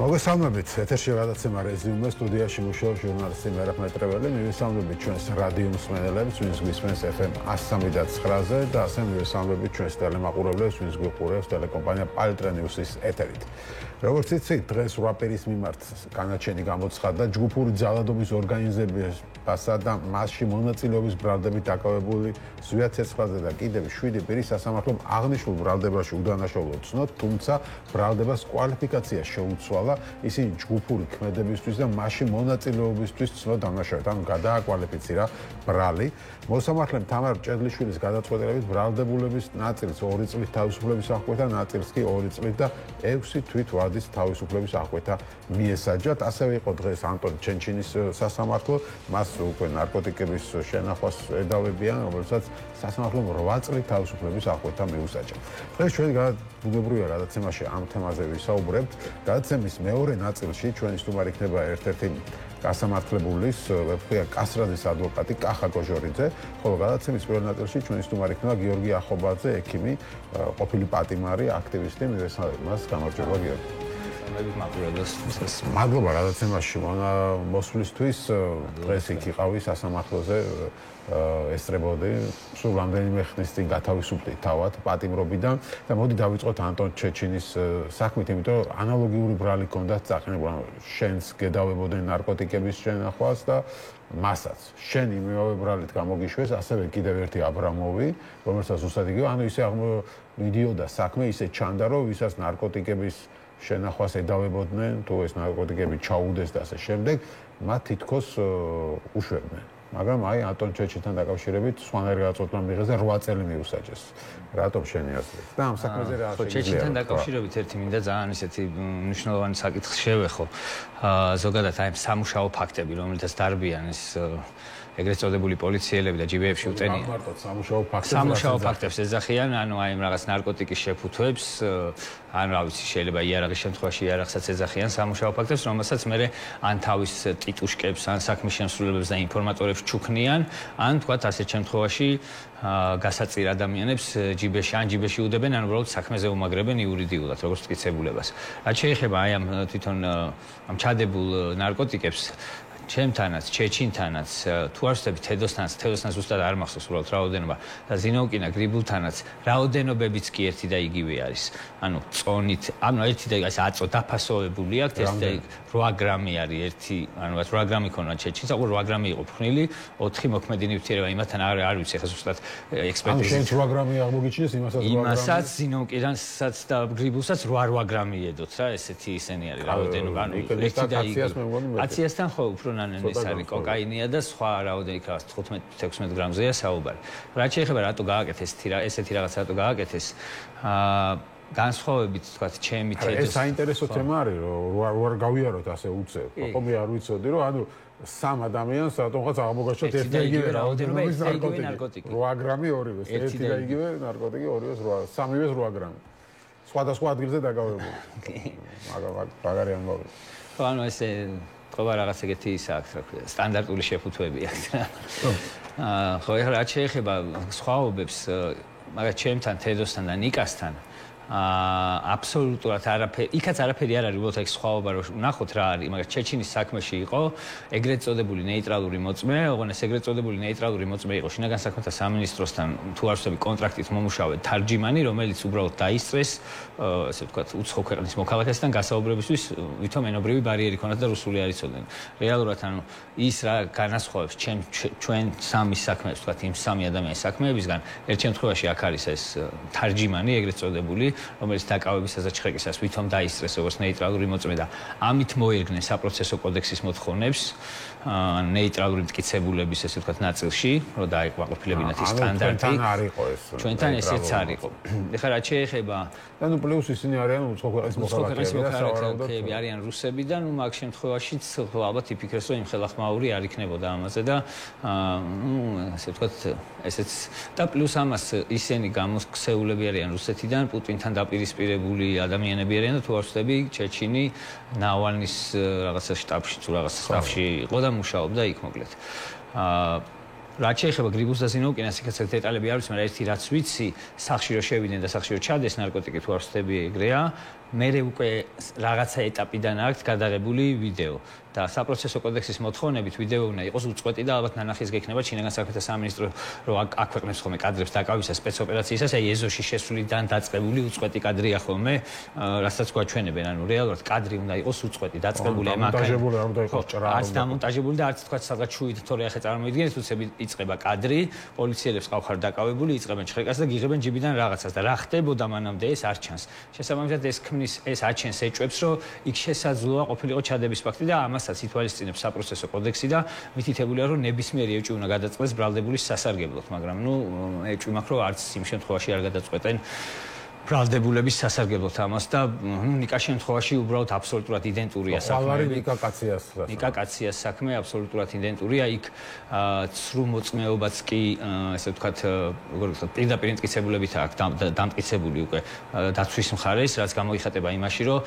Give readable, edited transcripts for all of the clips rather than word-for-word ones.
მოგესალმებით, ეთერში გადაცემა რეზიუმე, სტუდიაში მუშაობს ჟურნალისტი მერაბ მეტრეველი. მივესალმებით ჩვენს რადიო მსმენელებს, ვინც გვისმენს FM 103.9-ზე და ასევე მივესალმებით ჩვენს ტელემაყურებლებს, ვინც გვიყურებს ტელეკომპანია პალიტრენიუსის ეთერით. როგორც იცით, დღეს 8 პირის მიმართ განაჩენი გამოცხადდა ჯგუფური ძალადობის ორგანიზებასა და მასში მონაწილეობის ბრალდებით დაკავებული ზვიად ცეცხლაძე და კიდევ 7 პირის სასამართლომ აღნიშნულ ბრალდებაში უდანაშაულო ცნოთ, თუმცა ბრალდებას კვალიფიკაცია შეუცვალა ისინი ჯგუფური ქმედებისთვის და მასში მონაწილეობისთვის ცნოთ დამნაშავედ, ანუ გადააკვალიფიცირა ბრალი. მოსამართლემ თამარ ჭედლიშვილის გადაწყვეტილებით ბრალდებულების ნაწილს 2 წლის თავისუფლების აღკვეთა, ნაწილს კი 2 წლის და 6 თვით ვადის თავისუფლების აღკვეთა მიესაჯათ. ასევე იყო დღეს ანტონ ჩენჩინის სასამართლო, მას უკვე ნარკოტიკების შენახვას ედავებიან, რომელსაც სასამართლომ 8 წლის თავისუფლების აღკვეთა მიუსაჯა. დღეს ჩვენ ბუნებრივია გადაცემაში ამ თემაზე ვისაუბრებთ. გადაცემის მეორე ნაწილში ჩვენი სტუმარი იქნება ერთ-ერთი გასამართლებულის, ვეფხვია კასრაძის ადვოკატი კახა გოჟორიძე, ხოლო გადაცემის პირველ ნაწილში ჩვენი სტუმარი იქნება გიორგი ახობაძე, ექიმი, ყოფილი პატიმარი, აქტივისტი. მივესალმებით მას, გამარჯობა გიორგი. მადლობა გადაცემაში მოსვლისთვის. დღეს იქ იყავი სასამართლოზე, ესწრებოდი, სულ რამდენიმე ხნის წინ გათავისუფლდი თავად პატიმრობიდან და მოდი დავიწყოთ ანტონ ჩეჩინის საქმით, იმიტომ რომ ანალოგიური ბრალი ჰქონდათ წაყენებული, შენს გედავებოდნენ ნარკოტიკების შენახვას და მასაც შენ იმავე ბრალით გამოგიშვეს, ასევე კიდევ ერთი აბრამოვი, რომელსაც ზუსტად იგივე, ანუ ისე მიდიოდა საქმე, ისე ჩანდა, რომ ვისაც ნარკოტიკების შენახვას ედავებოდნენ, თუ ეს ნარკოტიკები ჩაუდეს და ასე შემდეგ, მათ თითქოს უშვებდნენ. მაგრამ აი ანტონ ჩეჩინთან დაკავშირებით სხვანაირი გადაწყვეტილება მიიღეს და 8 წელი მიუსაჯეს. რატომ შენი აზრით? და ამ საქმეზე რა შეიძლება? ჩეჩინთან დაკავშირებით ერთი მინდა ძალიან ისეთი მნიშვნელოვანი საკითხი შევეხო. ზოგადად აი სამუშაო ფაქტები, რომელთაც დარბიან ეს ეგრეთ წოდებული პოლიციელები და ჯიბეებში უტენიან. მარტო სამუშაო ფაქტებს ეძახიან, ანუ აი რაღაც ნარკოტიკის შეფუთვებს, ან რა ვიცი, შეიძლება იარაღის შემთხვევაში იარაღსაც ეძახიან სამუშაო ფაქტებს, რომელსაც მე ან თავის ტიტუშკებს, ან საქმის შემსრულებლებს და ინფორმატორებს ჩუქნიან, ან თქვათ ასეთ შემთხვევაში გასაწիր ადამიანებს ჯიბეში უდებენ, ან უბრალოდ საქმეზე უმაგრებენ იურიდიულად, როგორც მტკიცებულებას. რაც შეეხება აი ამ თვითონ ამ ჩადებულ ნარკოტიკებს, ჩემთანაც, ჩეჩინთანაც, თუ არ ვსწრებით თედოსთანაც ზუსტად არ მახსოვს უბრალოდ რაოდენობა და ზინოვკინა გრიბულთანაც რაოდენობებიც კი ერთი და იგივე არის. ანუ წონით, ანუ ერთი და ეს აწო დაფასოვებული აქვს, ეს 8 გრამი არის ერთი, ანუ 8 გრამი ქონა ჩეჩინს, აუ 8 გრამი იყო ფხვნილი, 4 მოქმედი ნივთიერება იმათთან არ ვიცი ხა ზუსტად ექსპერტიზა. ანუ შენ 8 გრამი აღმოგიჩინეს იმასაც 8 გრამი. იმასაც ზინოვკიდანსაც და გრიბულსაც 8 გრამი ედოთ რა, ესეთი ისენი არის რაოდენობა, ანუ ერთი და იგივე. აციასთან ხო უფრო ეს არის კოკაინია და სხვა რაოდენობა იქ 15-16 გრამზეა საუბარი. რაც შეეხება რატო გააკეთეს ესეთი რაღაც რატო გააკეთეს? განსხვავებით თქვათ ჩემი თედოს. ეს საინტერესო თემა არის, რომ არ გავიაროთ ასე უწევ. ხომ არ ვიცოდი, რომ ანუ სამ ადამიანს რატომღაც აღმოგაჩნდათ ერთი და იგივე რაოდენობის ნარკოტიკი. 8 გრამი ორივეს, ერთი და იგივე ნარკოტიკი ორივეს 8, სამივეს 8 გრამი. სხვადასხვა ადგილზე დაკავებული. მაგარი ამბავი. ხო, ანუ ესე ყოლა რაღაც ეგეთი ისაა, რა ქვია, სტანდარტული შეფუთვები აქვს რა. ხო, ეხლა რაც შეეხება სხვაობებს, მაგრამ ჩემთან, თედოსთან და ნიკასთან აბსოლუტურად არაფერი, იქაც არაფერი არ არის, უბრალოდ ეს სხვაობა რომ ნახოთ რა არის, მაგრამ ჩეჩინის საქმეში იყო ეგრეთ წოდებული ნეიტრალური მოწმე, ოღონდ ეს ეგრეთ წოდებული ნეიტრალური მოწმე იყო შინაგან საქმეთა სამინისტროსთან თუ არ ვსწრები კონტრაქტით მომუშავე თარჯიმანი, რომელიც უბრალოდ დაისწრეს, ესე ვთქვათ, უცხო ქვეყნის მოქალაქესთან გასაუბრებისთვის, ვითომ ენობრივი ბარიერი ქონათ და რუსული არ იცოდნენ. რეალურად ანუ ის რა განასხვავებს ჩვენ სამის საქმეებს, ვთქვათ, იმ სამი ადამიანის საქმეებისგან, ერთ შემთხვევაში აქ არის ეს თარჯიმანი ეგრეთ წოდებული, რომელიც დაკავების საზაჭრეკისას ვითომ დაისწრეს როგორც ნეიტრალური მოწმე და ამით მოერგნენ საპროცესო კოდექსის მოთხოვნებს ნეიტრალური მტკიცებულების ესე ვთქვათ ნაწილში, რომ დაიყვაყოფილებინათ ის სტანდარტი. ჩვენთან არ იყო ეს. ჩვენთან ესეც არ იყო. ეხლა რაც შეეხება, ანუ პლუს ისინი არიან უცხო ქვეყნის მოქალაქეები არიან რუსები და ნუ მაგ შემთხვევაშიც ალბათ იფიქრეს, რომ იმ ხელახმაური არ იქნებოდა ამაზე და ნუ ესე ვთქვათ ესეც და პლუს ამას ისინი გამოსხეულები არიან რუსეთიდან, პუტინთან დაპირისპირებული ადამიანები არიან და თუ არ ვსწრები, ჩეჩინი ნავალნის რაღაცა შტაბში თუ რაღაც სტაფში იყო და მუშაობდა იქ მოკლედ. რაც შეეხება გრიბულს და ზინოვკინას, იქაც დეტალები არ ვიცი, მაგრამ ერთი რაც ვიცი, სახლში რომ შევიდნენ და სახლში რომ ჩადეს ნარკოტიკი თუ არ ვსწრები ეგრეა, მერე უკვე რაღაცა ეტაპიდან აქვს გადაღებული ვიდეო და საპროცესო კოდექსის მოთხოვნებით ვიდეო უნდა იყოს უწყვეტი და ალბათ ნანახის გექნება ჩინეთიდან საქმეთა სამინისტრო რომ აქვეყნებს ხოლმე კადრებს დაკავისას სპეცოპერაციისას აი ეზოში შესვლიდან დაწყებული უწყვეტი კადრია ხოლმე რასაც გვაჩვენებენ ანუ რეალურად კადრი უნდა იყოს უწყვეტი დაწყებული მონტაჟებული არ უნდა იყოს ჭრა არც დამონტაჟებული და არც თქვა სადღაც შუით თორე ახლა წარმოიდგინეთ უცები იწყება კადრი პოლიციელებს ყავხარ დაკავებული იწყებენ ჩხეკას და გიღებენ ჯიბიდან რაღაცას და რა ხდებოდა მანამდე ეს არ ჩანს შესაბამისად ეს ქმნის ეს აჩენს ეჭვებს რომ იქ შესაძლოა ყოფილიყო ჩადების ფაქტი და ამასაც ითვალისწინებს საპროცესო კოდექსი და მითითებულია რომ ნებისმიერი ეჭვი უნდა გადაწყდეს ბრალდებულის სასარგებლოდ მაგრამ ნუ ეჭვი მაქვს რომ არც იმ შემთხვევაში არ გადაწყვეტენ ბრალდებულების სასარგებლოდ ამას და ნიკა შემთხვევაში უბრალოდ აბსოლუტურად იდენტურია საქმე. ნიკა კაციას საქმე აბსოლუტურად იდენტურია. იქ ცრუ მოწმეობაც კი ესე ვთქვათ, როგორ ვთქვათ, პირდაპირ მტკიცებულებით აქვს დამტკიცებული უკვე დაცვის მხარეს, რაც გამოიხატება იმაში, რომ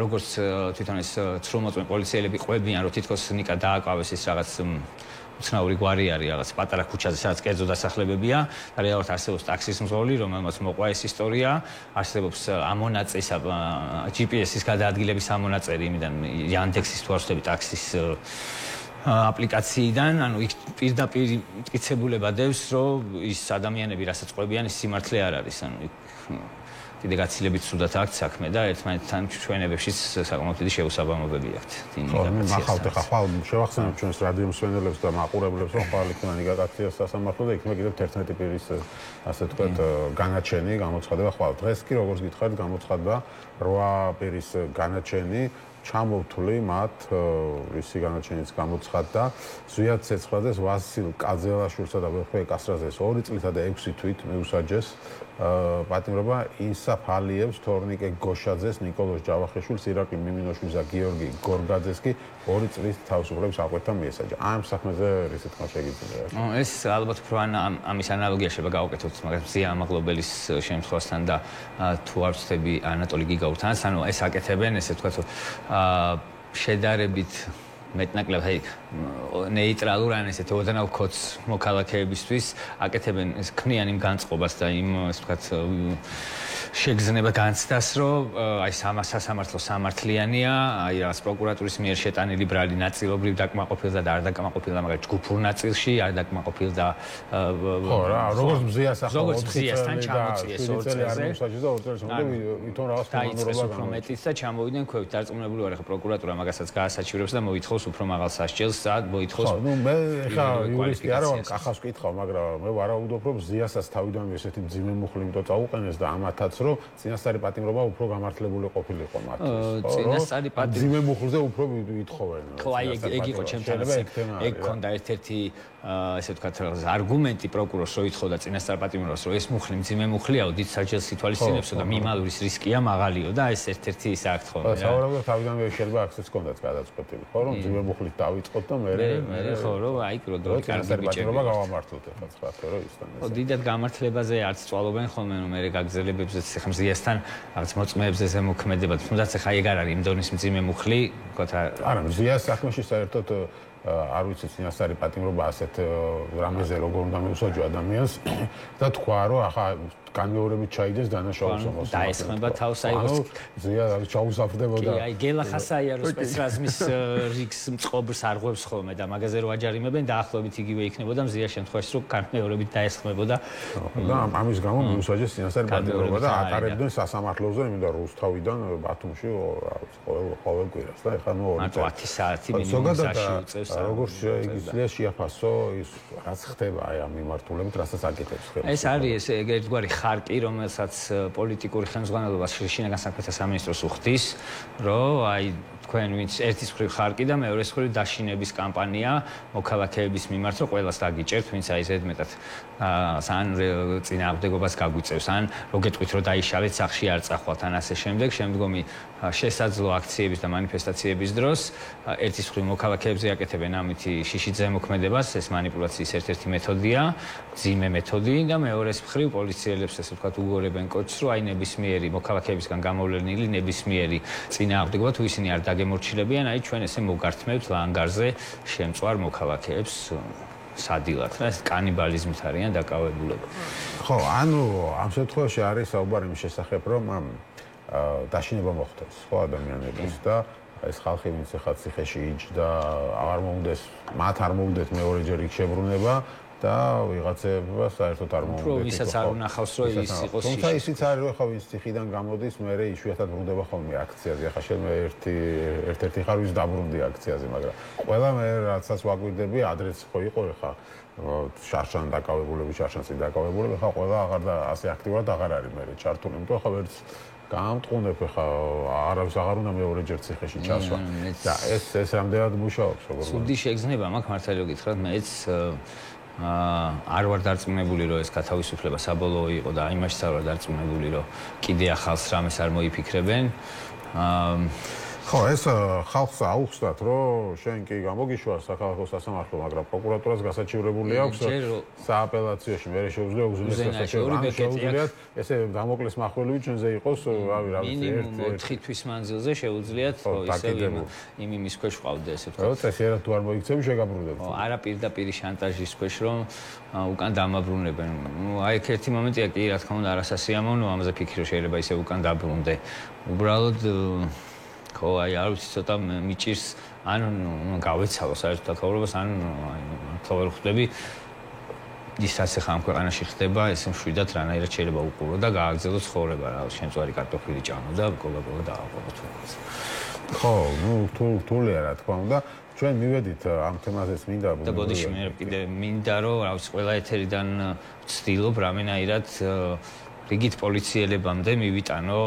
როგორც თვითონ ეს ცრუ მოწმე პოლიციელები ყვებიან, რომ თითქოს ნიკა დააკავეს ეს რაღაც უცნაური გვარი არის რაღაც პატარა ქუჩაზე, სადაც კერძო დასახლებებია და რეალურად არსებობს ტაქსის მძღოლი, რომელმაც მოყვა ეს ისტორია, არსებობს ამონაწის GPS-ის გადაადგილების ამონაწერი, იმიდან Yandex-ის თუ არ ვთქვი ტაქსის აპლიკაციიდან, ანუ იქ პირდაპირ მტკიცებულება დევს, რომ ის ადამიანები, რასაც ყვებიან, ის სიმართლე არ არის, ანუ იქ კიდე გაცილებით სუდათ აქვს საქმე და ერთმანეთთან ჩვენებებშიც საკმაოდ დიდი შეუსაბამობები აქვთ. ნახავთ ახლა ხვალ შევახსენებთ ჩვენს რადიო მსმენელებს და მაყურებლებს, რომ ხვალ იქნება ნიგაკაციას სასამართლო და იქნება კიდევ 11 პირის ასე ვთქვათ განაჩენი გამოცხადება ხვალ. დღეს კი როგორც გითხარით გამოცხადდა 8 პირის განაჩენი ჩამოვთვლი მათ ისი განაჩენიც გამოცხადდა ზვიად ცეცხლაძეს, ვასილ კაძელაშვილსა და ვერხე კასრაძეს 2 წლითა და 6 თვით მიუსაჯეს პატიმრობა ინსაფ ალიევს, თორნიკე გოშაძეს, ნიკოლოზ ჯავახიშვილს, ირაკლი მიმინოშვილს და გიორგი გორგაძეს კი 2 წლის თავისუფლების აკვეთა მიესაჯა. ამ საქმეზე რისი თქმა შეგიძლია? ეს ალბათ უფრო ამის ანალოგია შეიძლება გავაკეთოთ, მაგრამ ზია ამაღლობელის შემთხვევასთან და თუ არ ვწდები ანატოლი გიგაურთანაც, ანუ ეს აკეთებენ, ესე ვთქვათ, შედარებით მეტნაკლებ ნეიტრალურ ან ესეთ ოდნავ ქოც მოქალაქეებისთვის აკეთებენ ეს ქმნიან იმ განწყობას და იმ ასე ვთქვათ შეგრძნება განცდას, რომ აი სასამართლო სამართლიანია, აი რაღაც პროკურატურის მიერ შეტანილი ბრალი ნაწილობრივ დაკმაყოფილდა და არ დაკმაყოფილდა, მაგრამ ჯგუფურ ნაწილში არ დაკმაყოფილდა. ხო რა, როგორც მზიას ახლა 4 წლიასთან ჩამოწიეს 2 წელზე. ვითომ რაღაც დაიწყეს უფრო მეტიც და ჩამოვიდნენ ქვევით. დარწმუნებული ვარ, ახლა პროკურატურა მაგასაც გაასაჩივრებს და მოითხოვს უფრო მაღალ სასჯელს, სადაც მოითხოვს. ხო, ნუ მე ახლა იურისტი არ ვარ, კახას ვკითხავ, მაგრამ მე ვარაუდობ, რომ მზიასაც თავიდანვე ესეთი მძიმე მუხლი იმიტომ წაუყენეს და ამათაც რომ წინასწარი პატიმრობა უფრო გამართლებული ყოფილიყო მათთვის. წინასწარი პატიმრობა მძიმე მუხლზე უფრო ვითხოვენ. ხო, აი ეგ იყო ჩემთანაც. ეგ ქონდა ერთ-ერთი ესე ვთქვათ, არგუმენტი პროკურორს, რომ ითხოვდა წინასწარ პატიმრობას, რომ ეს მუხლი მძიმე მუხლიაო, დიდ საჯელს ითვალისწინებსო და მიმალულის რისკია მაღალიო და ეს ერთ-ერთი ის აქ თქონდა. სავარაუდოდ თავიდანვე შეიძლება აქცეც კონდაც გადაწყვეტილი, ხო, რომ მძიმე მუხლით დავიწყოთ და მე ხო, რომ აი კროდროი კარგი პატიმრობა გავამართლოთ ახლა ცხრათო რომ ისთან. ხო, დიდად გამართლებაზე არც წვალობენ ხოლმე, რომ მე გაგზელებებზეც ახლა მზიასთან რაღაც მოწმეებზე ზემოქმედება, თუნდაც ახლა ეგ არ არის იმ დონის მძიმე მუხლი, ვთქვათ არა, მზიას საქმეში საერთოდ არ ვიცი წინასწარი პატიმრობა ასეთ რამეზე როგორ უნდა მიუსაჯო ადამიანს და თქვა რომ ახლა განმეორებით ჩაიდეს დანაშაულს ომოს. დაესხმება თავს აი ზია ჩაუსაფრდებოდა. კი, აი გელა ხასაია რომ სპეცრაზმის რიგს მწყობრს არღვევს ხოლმე და მაგაზე რო აჯარიმებენ დაახლოებით იგივე იქნებოდა მზია შემთხვევაში რომ განმეორებით დაესხმებოდა. და ამის გამო მიუსაჯეს წინასწარი პატიმრობა და ატარებდნენ სასამართლოზე, იმდა რუსთავიდან ბათუმში ყოველ კვირას და ეხლა ნუ 10 საათი მინიმუმ საში უწევს. როგორ შეიძლება შეაფასო ის რაც ხდება აი ამ მიმართულებით, რასაც აკეთებს ხელს. ეს არის ერთგვარი ხარკი, რომელსაც პოლიტიკური ხელმძღვანელობა შინაგან საქმეთა სამინისტროს უხდის, რომ აი თქვენ ვინც ერთის მხრივ ხარკი და მეორეს მხრივ დაშინების კამპანია მოქალაქეების მიმართ, რომ ყველას დაგიჭერთ, ვინც აი ზედმეტად ან წინააღმდეგობას გაგვიწევს, ან რო გეტყვით, რომ დაიშალეთ, სახში არ წახვალთ, ან ასე შემდეგ, შემდგომი შესაძლო აქციების და მანიფესტაციების დროს ერთის მხრივ მოქალაქეებზე აკეთებენ ამითი შიშით ზემოქმედებას, ეს მანიპულაციის ერთ-ერთი მეთოდია, ძიმე მეთოდი და მეორეს მხრივ პოლიციელებს ესე ვთქვათ უგორებენ კოჩს, რომ აი ნებისმიერი მოქალაქეებისგან გამოვლენილი ნებისმიერი წინააღმდეგობა თუ ისინი არ დაგემორჩილებიან, აი ჩვენ ესე მოგართმევთ ლანგარზე შემწვარ მოქალაქეებს სადილად. ეს კანიბალიზმით არიან დაკავებულები. ხო, ანუ ამ შემთხვევაში არის საუბარი იმის შესახებ, რომ დაშინება მოხდეს ხო ადამიანების და ეს ხალხი ვინც ახლა ციხეში იჯდა აღარ მომდეს მათ არ მომდეთ მეორეჯერ იქ შებრუნება და ვიღაცება საერთოდ არ მომდეთ. უფრო ვისაც არ უნახავს რომ ის იყოს. თუმცა ისიც არის ახლა ვინც ციხიდან გამოდის, მე იშვიათად ბრუნდება ხოლმე აქციაზე. ახლა შენ ერთ-ერთი ხარ ვის დაბრუნდი აქციაზე, მაგრამ ყველა მე რაცაც ვაგვირდები, ადრეც ხო იყო ახლა შარშან დაკავებულები, შარშანში დაკავებულები, ახლა ყველა აღარ და ასე აქტიურად აღარ არის მე ჩართული, იმიტომ ახლა ვერც გამტყუნებ ახლა არავის აღარ უნდა მეორეჯერ ციხეში ჩასვა და ეს რამდენად მუშაობს როგორ სუდი შეგრძნება მაგ მართალი რომ გითხრათ მეც არ ვარ დარწმუნებული რომ ეს გათავისუფლება საბოლოო იყო და იმაშიც არ ვარ დარწმუნებული რომ კიდე ახალს რამეს არ მოიფიქრებენ ხო ეს ხალხს აუხსნათ რომ შენ კი გამოგიშვა საქალაქო სასამართლო მაგრამ პროკურატურას გასაჩივრებული აქვს სააპელაციოში მე შეუძლია უზენაეს გასაჩივრებლად ესე დამოკლის מחველივი ჩვენზე იყოს რავი რა ვიცი მინიმუმ 4 თვის მანძილზე შეუძლიათ ისე იმის ქვეშ ყავდა ესე ვთქვათ ხო წესიერად თუ არ მოიქცევი შეგაბრუნდები ხო არა პირდაპირ შანტაჟის ქვეშ რომ უკან დამაბრუნებენ აი ერთი მომენტია კი რა თქმა უნდა არასასიამოვნო ამაზე ფიქრი რომ შეიძლება ისე უკან დაბრუნდე უბრალოდ ხო აი არ ვიცი ცოტა მიჭირს ან გავეცალო საერთოდ თაობებას ან თაობ ხვდები ის ასე ხამ ქვეყანაში ხდება ესე მშვიდად რანაირად შეიძლება უყურო და გააგრძელო ცხოვრება რა შემწვარი კარტოფილი ჭამო და კოლა დააყოლო თუნდაც ხო ნუ რთულია რა თქმა უნდა ჩვენ მივედით ამ თემაზეც მინდა და ბოდიში მე კიდე მინდა რომ რა ვიცი ყველა ეთერიდან ვცდილობ რამენაირად რიგით პოლიციელებამდე მივიტანო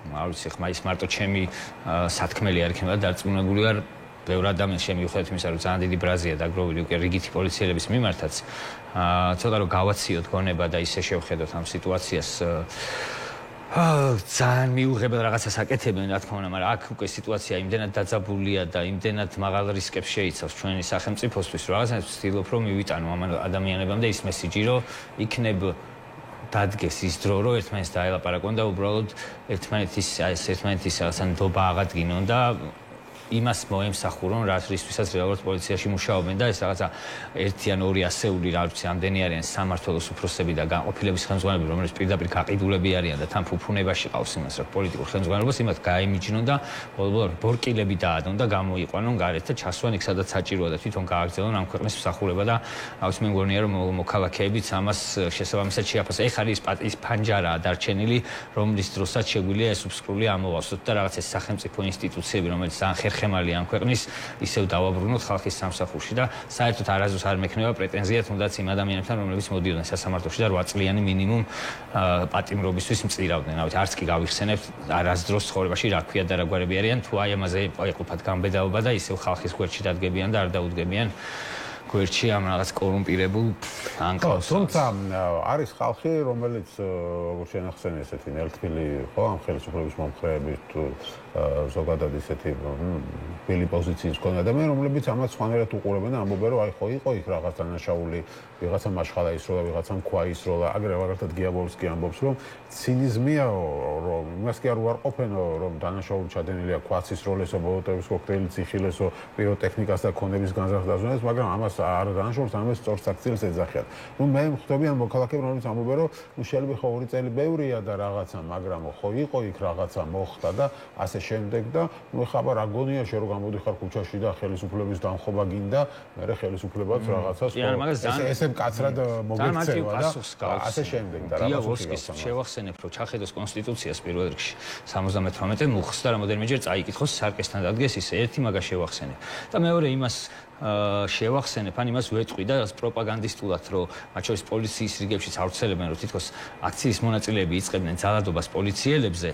არ ვიცი ხმა ის მარტო ჩემი სათქმელი არ იქნება დარწმუნებული ვარ ბევრ ადამიანს შემივხვდეთ იმისა რომ ძალიან დიდი ბრაზია დაგროვილი უკვე რიგითი პოლიციელების მიმართაც ცოტა რომ გავაციოთ გონება და ისე შევხედოთ ამ სიტუაციას ძალიან მიუღებელ რაღაცას აკეთებენ რა თქმა უნდა მაგრამ აქ უკვე სიტუაცია იმდენად დაძაბულია და იმდენად მაღალ რისკებს შეიცავს ჩვენი სახელმწიფოსთვის რომ რაღაცას ვცდილობ რომ მივიტანო ამ ადამიანებამდე ის მესიჯი რომ იქნებ დადგეს ის დრო რომ ერთმანეთს დაელაპარაკონ და უბრალოდ ერთმანეთის რაღაცა ნდობა აღადგინონ და იმას მოემსახურონ რისთვისაც რეალურად პოლიციაში მუშაობენ და ეს რაღაცა ერთი ან ორი ასეული რა ვიცი ამდენი არიან სამმართველოს უფროსები და განყოფილების ხელმძღვანელები რომელიც პირდაპირ გაყიდულები არიან და თან ფუფუნებაში ყავს იმას რა პოლიტიკურ ხელმძღვანელობას იმათ გაემიჯნონ და ბოლო-ბოლო ბორკილები დაადონ და გამოიყვანონ გარეთ და ჩასვან იქ სადაც საჭიროა და თვითონ გააგრძელონ ამ ქვეყნის მსახურება და რა ვიცი მე მგონია რომ მოქალაქეებიც ამას შესაბამისად შეაფასებენ ეხ არის ის ფანჯარაა დარჩენილი რომლის დროსაც შეგვიძლია ეს უსკრული ამოვასწროთ და რაღაც ეს სახელმწიფო ინსტიტუციები რომელიც ძალიან ხემალი ამ ქვეყნის ისევ დავაბრუნოთ ხალხის სამსახურში და საერთოდ არასდროს არ მექნება პრეტენზია თუნდაც იმ ადამიანებთან რომლებიც მოდიოდნენ სასამართლოში და 8 წლიანი მინიმუმ პატიმრობისთვის მწირავდნენ. რა ვიცი არც კი გავიხსენებთ არასდროს ცხოვრებაში რა ქვია და რა გვარები არიან თუ აი ამაზე ეყოფათ გამბედაობა და ისევ ხალხის გვერდში დადგებიან და არ დაუდგებიან გვერდში ამ რაღაც კორუმპირებულ ანკავს. თუმცა არის ხალხი რომელიც როგორც შენახსენე ესეთი ნელთბილი ხო ამ ხელისუფლების მომხრეები თუ ზოგადად ისეთი ბილი პოზიციის მქონე ადამიანები რომლებიც ამას სხვანაირად უყურებენ და ამბობენ რომ აი ხო იყო იქ რაღაც დანაშაული ვიღაცა მაშხალა ისროლა ვიღაცა მქვა ისროლა აგრე მაგალითად გიაბოვსკი ამბობს რომ ცინიზმია რომ იმას კი არ უარყოფენო რომ დანაშაული ჩადენილია ქვაც ისროლესო ბოლოტების კოქტეილიც იხილესო პიროტექნიკას და ქონების განზრახდაზონეს მაგრამ ამას არ დანაშაულს ამას სწორ საქციელს ეძახიან. ნუ მე ხვდებიან მოქალაქეები რომლებიც ამბობენ რომ ნუ შეიძლება ხო 2 წელი ბევრია და რაღაცა მაგრამ ხო იყო იქ რაღაცა მოხდა და ასე შემდეგ და ნუ ხაბარ აგონია შე რომ გამოდიხარ ქუჩაში და ხელისუფლების დამხობა გინდა მე ხელისუფლებაც რაღაცას ესე მკაცრად მოგექცევა და ასე შემდეგ და დიაბოვსკის შევახსენებ რომ ჩახედოს კონსტიტუციას პირველ რიგში 78 მუხს და რამოდენიმეჯერ წაიკითხოს სარკესთან დადგეს ისე ერთი მაგას შევახსენებ და მეორე იმას შევახსენებ ან იმას ვეთყვი და პროპაგანდისტულად რომ მათ შორის პოლიციის რიგებში ავრცელებენ რომ თითქოს აქციის მონაწილეები იწყებდნენ ძალადობას პოლიციელებზე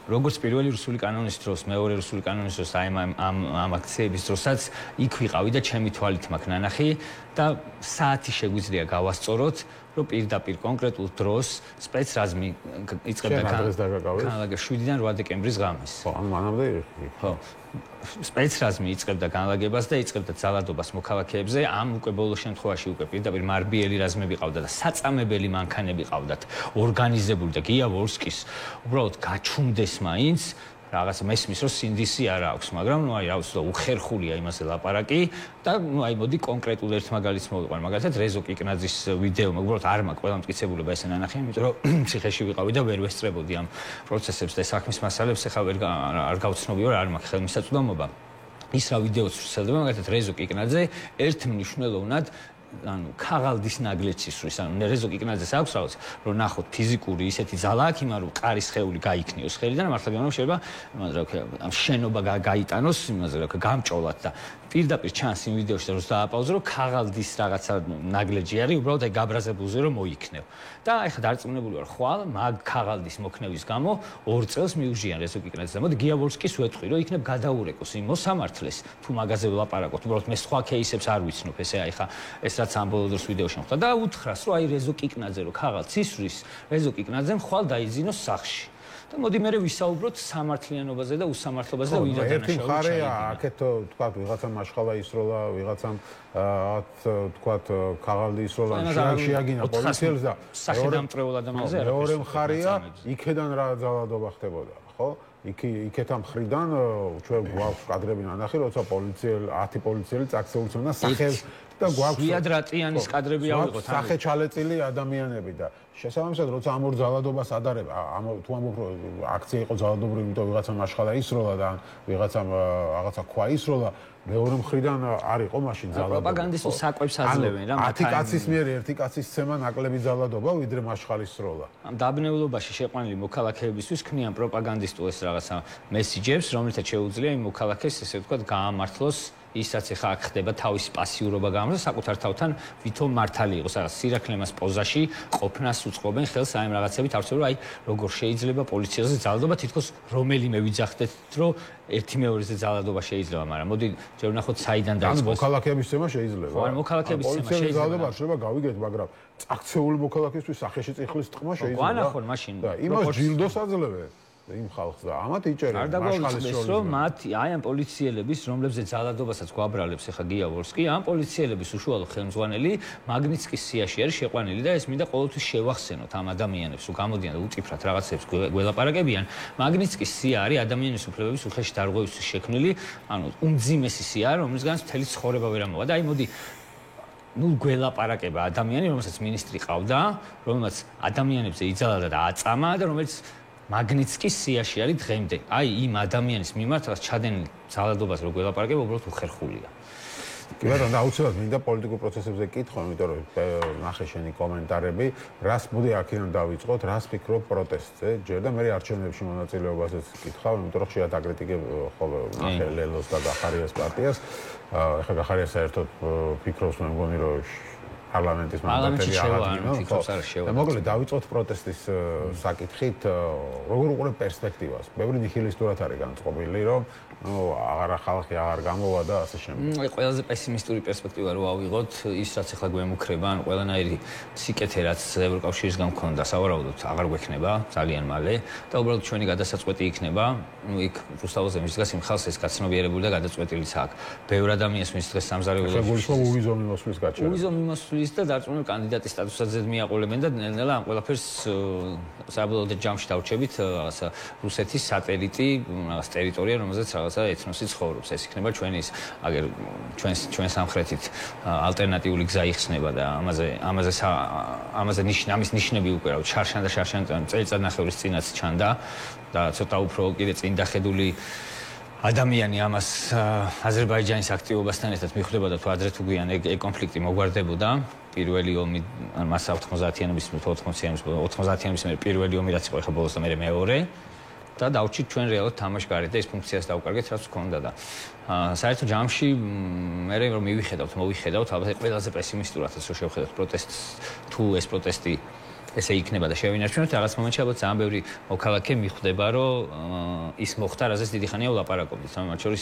როგორც პირველი რუსული კანონის დროს, მეორე რუსული კანონის დროს აი ამ აქციების დროსაც იქ ვიყავი და ჩემი თვალით მაქვს ნანახი და საათი შეგვიძლია გავასწოროთ, რომ პირდაპირ კონკრეტულ დროს სპეცრაზმი იწყებდა განლაგება 7-დან 8 დეკემბრის ღამეს. ხო, ანუ მანამდე ხო. სპეცრაზმი იწყებდა განლაგებას და იწყებდა ძალადობას მოქალაქეებზე. ამ უკვე ბოლო შემთხვევაში უკვე პირდაპირ მარბიელი რაზმები ყავდა და საწამებელი მანქანები ყავდათ, ორგანიზებული და გიაბოვსკის უბრალოდ გაჩუმდეს მაინც რაღაც მესმის რომ სინდისი არ აქვს, მაგრამ ნუ აი რა ვიცი, უხერხულია იმაზე ლაპარაკი და ნუ აი მოდი კონკრეტულ ერთ მაგალითს მოვიყვან. მაგალითად რეზო კიკნაძის ვიდეო, უბრალოდ არ მაქვს ყველა მტკიცებულება ესე ნანახი, იმიტომ რომ ციხეში ვიყავი და ვერ ვესწრებოდი ამ პროცესებს და საქმის მასალებს, ეხლა არ გავცნობი ვარ, არ მაქვს ხელმისაწვდომობა. ის რა ვიდეოც ვსწრებდა, მაგალითად რეზო კიკნაძე ერთ მნიშვნელოვნად ანუ ქაღალდის ნაგლეცის სურს, ანუ რეზო კიკნაძეს აქვს რაღაც, რომ ნახოთ ფიზიკური ისეთი ძალა აქვს, იმან რომ ყარის ხეული გაიქნიოს ხელიდან, მართლა გეუბნები შეიძლება იმას რა ქვია, ამ შენობა გაიტანოს, იმას რა ქვია, გამჭოლად და პირდაპირ ჩანს იმ ვიდეოში რომ დააპაუზო, რომ ქაღალდის რაღაცა ნაგლეჯი არის, უბრალოდ აი გაბრაზებულზე რომ მოიქნევ. და ეხლა დარწმუნებული ვარ, ხვალ მაგ ქაღალდის მოქნევის გამო 2 წელს მიუჟიან რეზო კიკნაძეს. და მოდი გიაბორსკის ვეთყვი, რომ იქნებ გადაურეკოს იმ მოსამართლეს, თუ მაგაზე ვლაპარაკობთ, უბრალოდ მე სხვა кейსებს არ ვიცნობ, ესე აი ხა ეს რაც ამ ბოლო დროს ვიდეოში მოხდა და უთხრას, რომ აი რეზო კიკნაძე რო ქაღალდს ისვრის, რეზო კიკნაძემ ხვალ დაიძინოს სახში. და მოდი მე ვისაუბროთ სამართლიანობაზე და უსამართლობაზე და ვირა ერთი მხარეა, აქეთ თქვა ვიღაცამ მაშხალა ისროლა, ვიღაცამ თქვა ქაღალდი ისროლა, შეაგინა პოლიციელს და სახელმწიფო ადამიანზე არა. მეორე მხარეა, იქედან რა ძალადობა ხდებოდა, ხო? იქეთა მხრიდან ჩვენ გვაქვს კადრები ნანახი, როცა 10 პოლიციელი წაქცეულცნდა სახელს და გვაქვს ვიადრატიანის კადრები ავიღოთ სახეჩალეწილი ადამიანები და შესაბამისად როცა ამ ორ ძალადობას ადარებ თუ ამბობ რომ აქცია იყო ძალადობრივი, იმიტომ ვიღაცა მაშხალა ისროლა და ვიღაცა რაღაცა ქვა ისროლა, მეორე მხრიდან არ იყო მაშინ ძალადობა. პროპაგანდისტულ საკვებს აძლევენ რა, 10 კაცის მიერ ერთი კაცის ცემა ნაკლები ძალადობა ვიდრე მაშხალის სროლა. ამ დაბნეულობაში შეყვანილი მოქალაქეებისთვის ქმნიან პროპაგანდისტულ ეს რაღაცა მესიჯებს, რომლითაც შეუძლია იმ მოქალაქეს ესე ვთქვათ გაამართლოს ისაც ეხა აქ ხდება თავის პასიურობა გამოს საკუთარ თავთან ვითომ მართალი იყოს რაღაც სირაქლემას პოზაში ყოფნას უწყობენ ხელს აი ამ რაღაცებით არც რომ აი როგორ შეიძლება პოლიციაზე ძალადობა თითქოს რომელიმე ვიძახდეთ რომ ერთი მეორეზე ძალადობა შეიძლება მაგრამ მოდი ჯერ ვნახოთ საიდან დაიწყოს მოქალაქეების ცემა შეიძლება ხო მოქალაქეების ცემა შეიძლება ძალადობა შეიძლება გავიგეთ მაგრამ წაქცეული მოქალაქისთვის სახეში წიხლის ტყმა შეიძლება განახორ მაშინ და იმას ჯილდოს აძლევენ იმ ხალხს და ამათ იჭერენ მაშხალის რომ მათ აი ამ პოლიციელების რომლებზეც ძალადობასაც გვაბრალებს ახლა გიაბორსკი ამ პოლიციელების უშუალო ხელმძღვანელი მაგნიცკის სიაში არის შეყვანილი და ეს მინდა ყოველთვის შევახსენოთ ამ ადამიანებს თუ გამოდიან და უწიფრად რაღაცებს გველაპარაკებიან მაგნიცკის სია არის ადამიანის უფლებების უხეში დარღვევისთვის შექმნილი ანუ უმძიმესი სია რომლისგანაც მთელი ცხოვრება ვერ ამოვა და აი მოდი ნუ გველაპარაკება ადამიანი რომელსაც მინისტრი ყავდა რომელსაც ადამიანებზე იძალა და აწამა და რომელიც მაგნიცკის სიაში არის დღემდე. აი იმ ადამიანის მიმართ რაც ჩადენილი ძალადობას რო გველაპარაკება, უბრალოდ უხერხულია. კი ბატონო, აუცილებლად მინდა პოლიტიკურ პროცესებზე კითხვა, იმიტომ რომ ნახე შენი კომენტარები, რას მოდი აქედან დავიწყოთ, რას ფიქრობ პროტესტზე, ჯერ და მე არჩევნებში მონაწილეობაზეც კითხავ, იმიტომ რომ ხშირად აკრიტიკებ ხოლმე ნახე ლელოს და გახარიას პარტიას. ეხლა გახარიას საერთოდ ფიქრობს მე მგონი რომ პარლამენტის მანდატები აღადგინა. და მოკლედ დავიწყოთ პროტესტის საკითხით, როგორ უყურებ პერსპექტივას? ბევრი ნიჰილისტურად არის განწყობილი, რომ აღარა ხალხი აღარ გამოვა და ასე შემდეგ. ყველაზე პესიმისტური პერსპექტივა რო ავიღოთ, ის რაც ახლა გვემუქრება, ან ყველანაირი სიკეთე რაც ევროკავშირისგან მქონდა, სავარაუდოდ აღარ გვექნება ძალიან მალე და უბრალოდ ჩვენი გადასაწყვეტი იქნება. იქ რუსთავზე მისგას იმ ხალხს ეს გაცნობიერებული და გადაწყვეტილიც აქვს. ბევრ ადამიანს მის დღეს სამზარეულოში უვიზო მიმოსვლის გაჩერება. უვიზო მიმოსვლის და დარწმუნებული კანდიდატის სტატუსსაც მიაყოლებენ და ნელ-ნელა ამ ყველაფერს საბოლოო ჯამში დავრჩებით რაღაცა რუსეთის სატელიტი, რაღაც ტერიტორია, რომელზეც რაღაცა ეთნოსი ცხოვრობს. ეს იქნება ჩვენი ის აგერ ჩვენ სამხრეთით ალტერნატიული გზა იხსნება და ამაზე ამის ნიშნები უკვე რა შარშან და შარშან წელიწადნახევრის წინაც ჩანდა და ცოტა უფრო კიდე წინ დახედული ადამიანი ამას აზერბაიჯანის აქტივობასთან ერთად მიხვდებოდა თუ ადრე თუ გვიან ეგ კონფლიქტი მოგვარდებოდა პირველი ომი მას 90-იანების მერე პირველი ომი რაც იყო ახლა ბოლოს და მეორე და დავჭით ჩვენ რეალურად თამაშგარეთ და ეს ფუნქციას დავკარგეთ რაც ჰქონდა და საერთო ჯამში მე რომ მოვიხედავთ ალბათ ყველაზე პესიმისტურადაც რო შევხედოთ პროტესტს თუ ეს პროტესტი ესე იქნება და შევინარჩუნოთ რაღაც მომენტში ალბათ ძალიან ბევრი მოქალაქე მიხვდება რომ ის მოხდა რაზეც დიდი ხანია ვლაპარაკობდით მათ შორის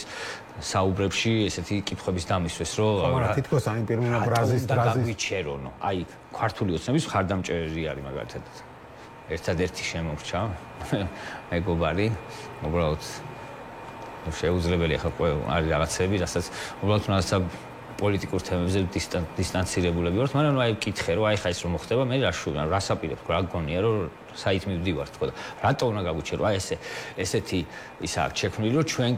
საუბრებში ესეთი კითხვების დამისვეს რომ მაგრამ თითქოს აი პირველი ბრაზის გაგვიჩერონო აი ქართული ოცნების ხარდამჭერი არის მაგალითად ერთადერთი შემორჩა მეგობარი უბრალოდ შეუძლებელი ახლა არის რაღაცები რასაც უბრალოდ რაღაცა პოლიტიკურ თემებზე დისტანცირებულები ვართ, მაგრამ აი ვკითხე რომ აი ხა ის რომ მოხდება, მე რა შევნა, რა საპირებ, რა გონია რომ საით მივდივართ თქო და რატო უნდა გაგვიჩერო აი ესეთი ისა აქვს შექმნილი რომ ჩვენ